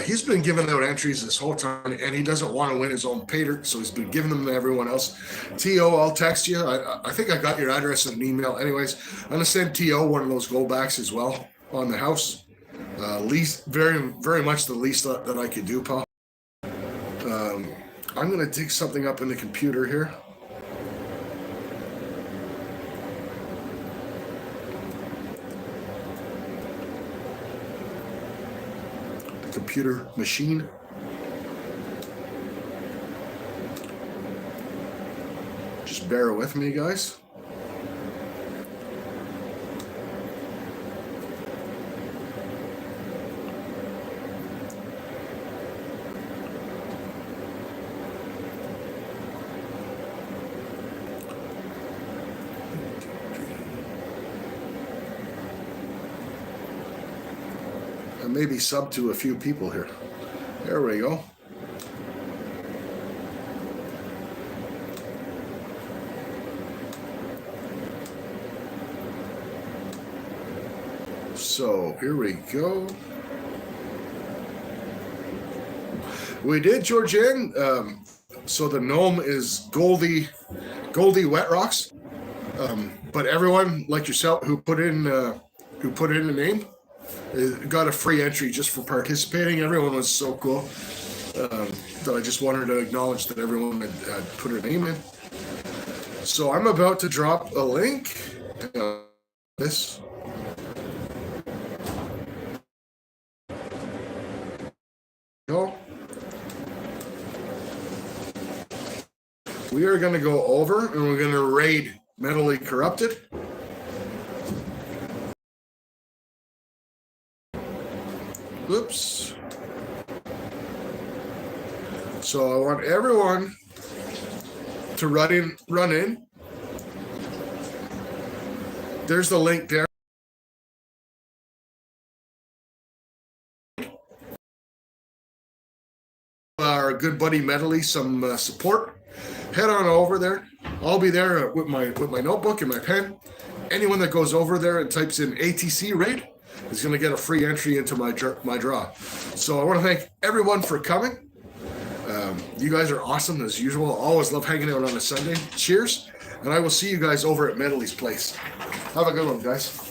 He's been giving out entries this whole time, and he doesn't want to win his own pater, so he's been giving them to everyone else. T.O., I'll text you. I think I got your address in an email. Anyways, I'm going to send T.O. one of those go backs as well on the house. Least, very, very much the least that I could do, pal. I'm going to dig something up in the computer here. Computer machine. Just bear with me, guys. Maybe sub to a few people here. There we go. So here we go. We did, Georgianne. So the gnome is Goldie Wet Rocks. But everyone like yourself who put in a name got a free entry just for participating. Everyone was so cool that I just wanted to acknowledge that everyone had put a name in. So I'm about to drop a link. This. Go. We are going to go over and we're going to raid Mentally Corrupted. Oops. So I want everyone to run in. There's the link there. Our good buddy Medley some support. Head on over there. I'll be there with my notebook and my pen. Anyone that goes over there and types in ATC raid is going to get a free entry into my draw. So I want to thank everyone for coming. You guys are awesome as usual. Always love hanging out on a Sunday. Cheers. And I will see you guys over at Medley's place. Have a good one, guys.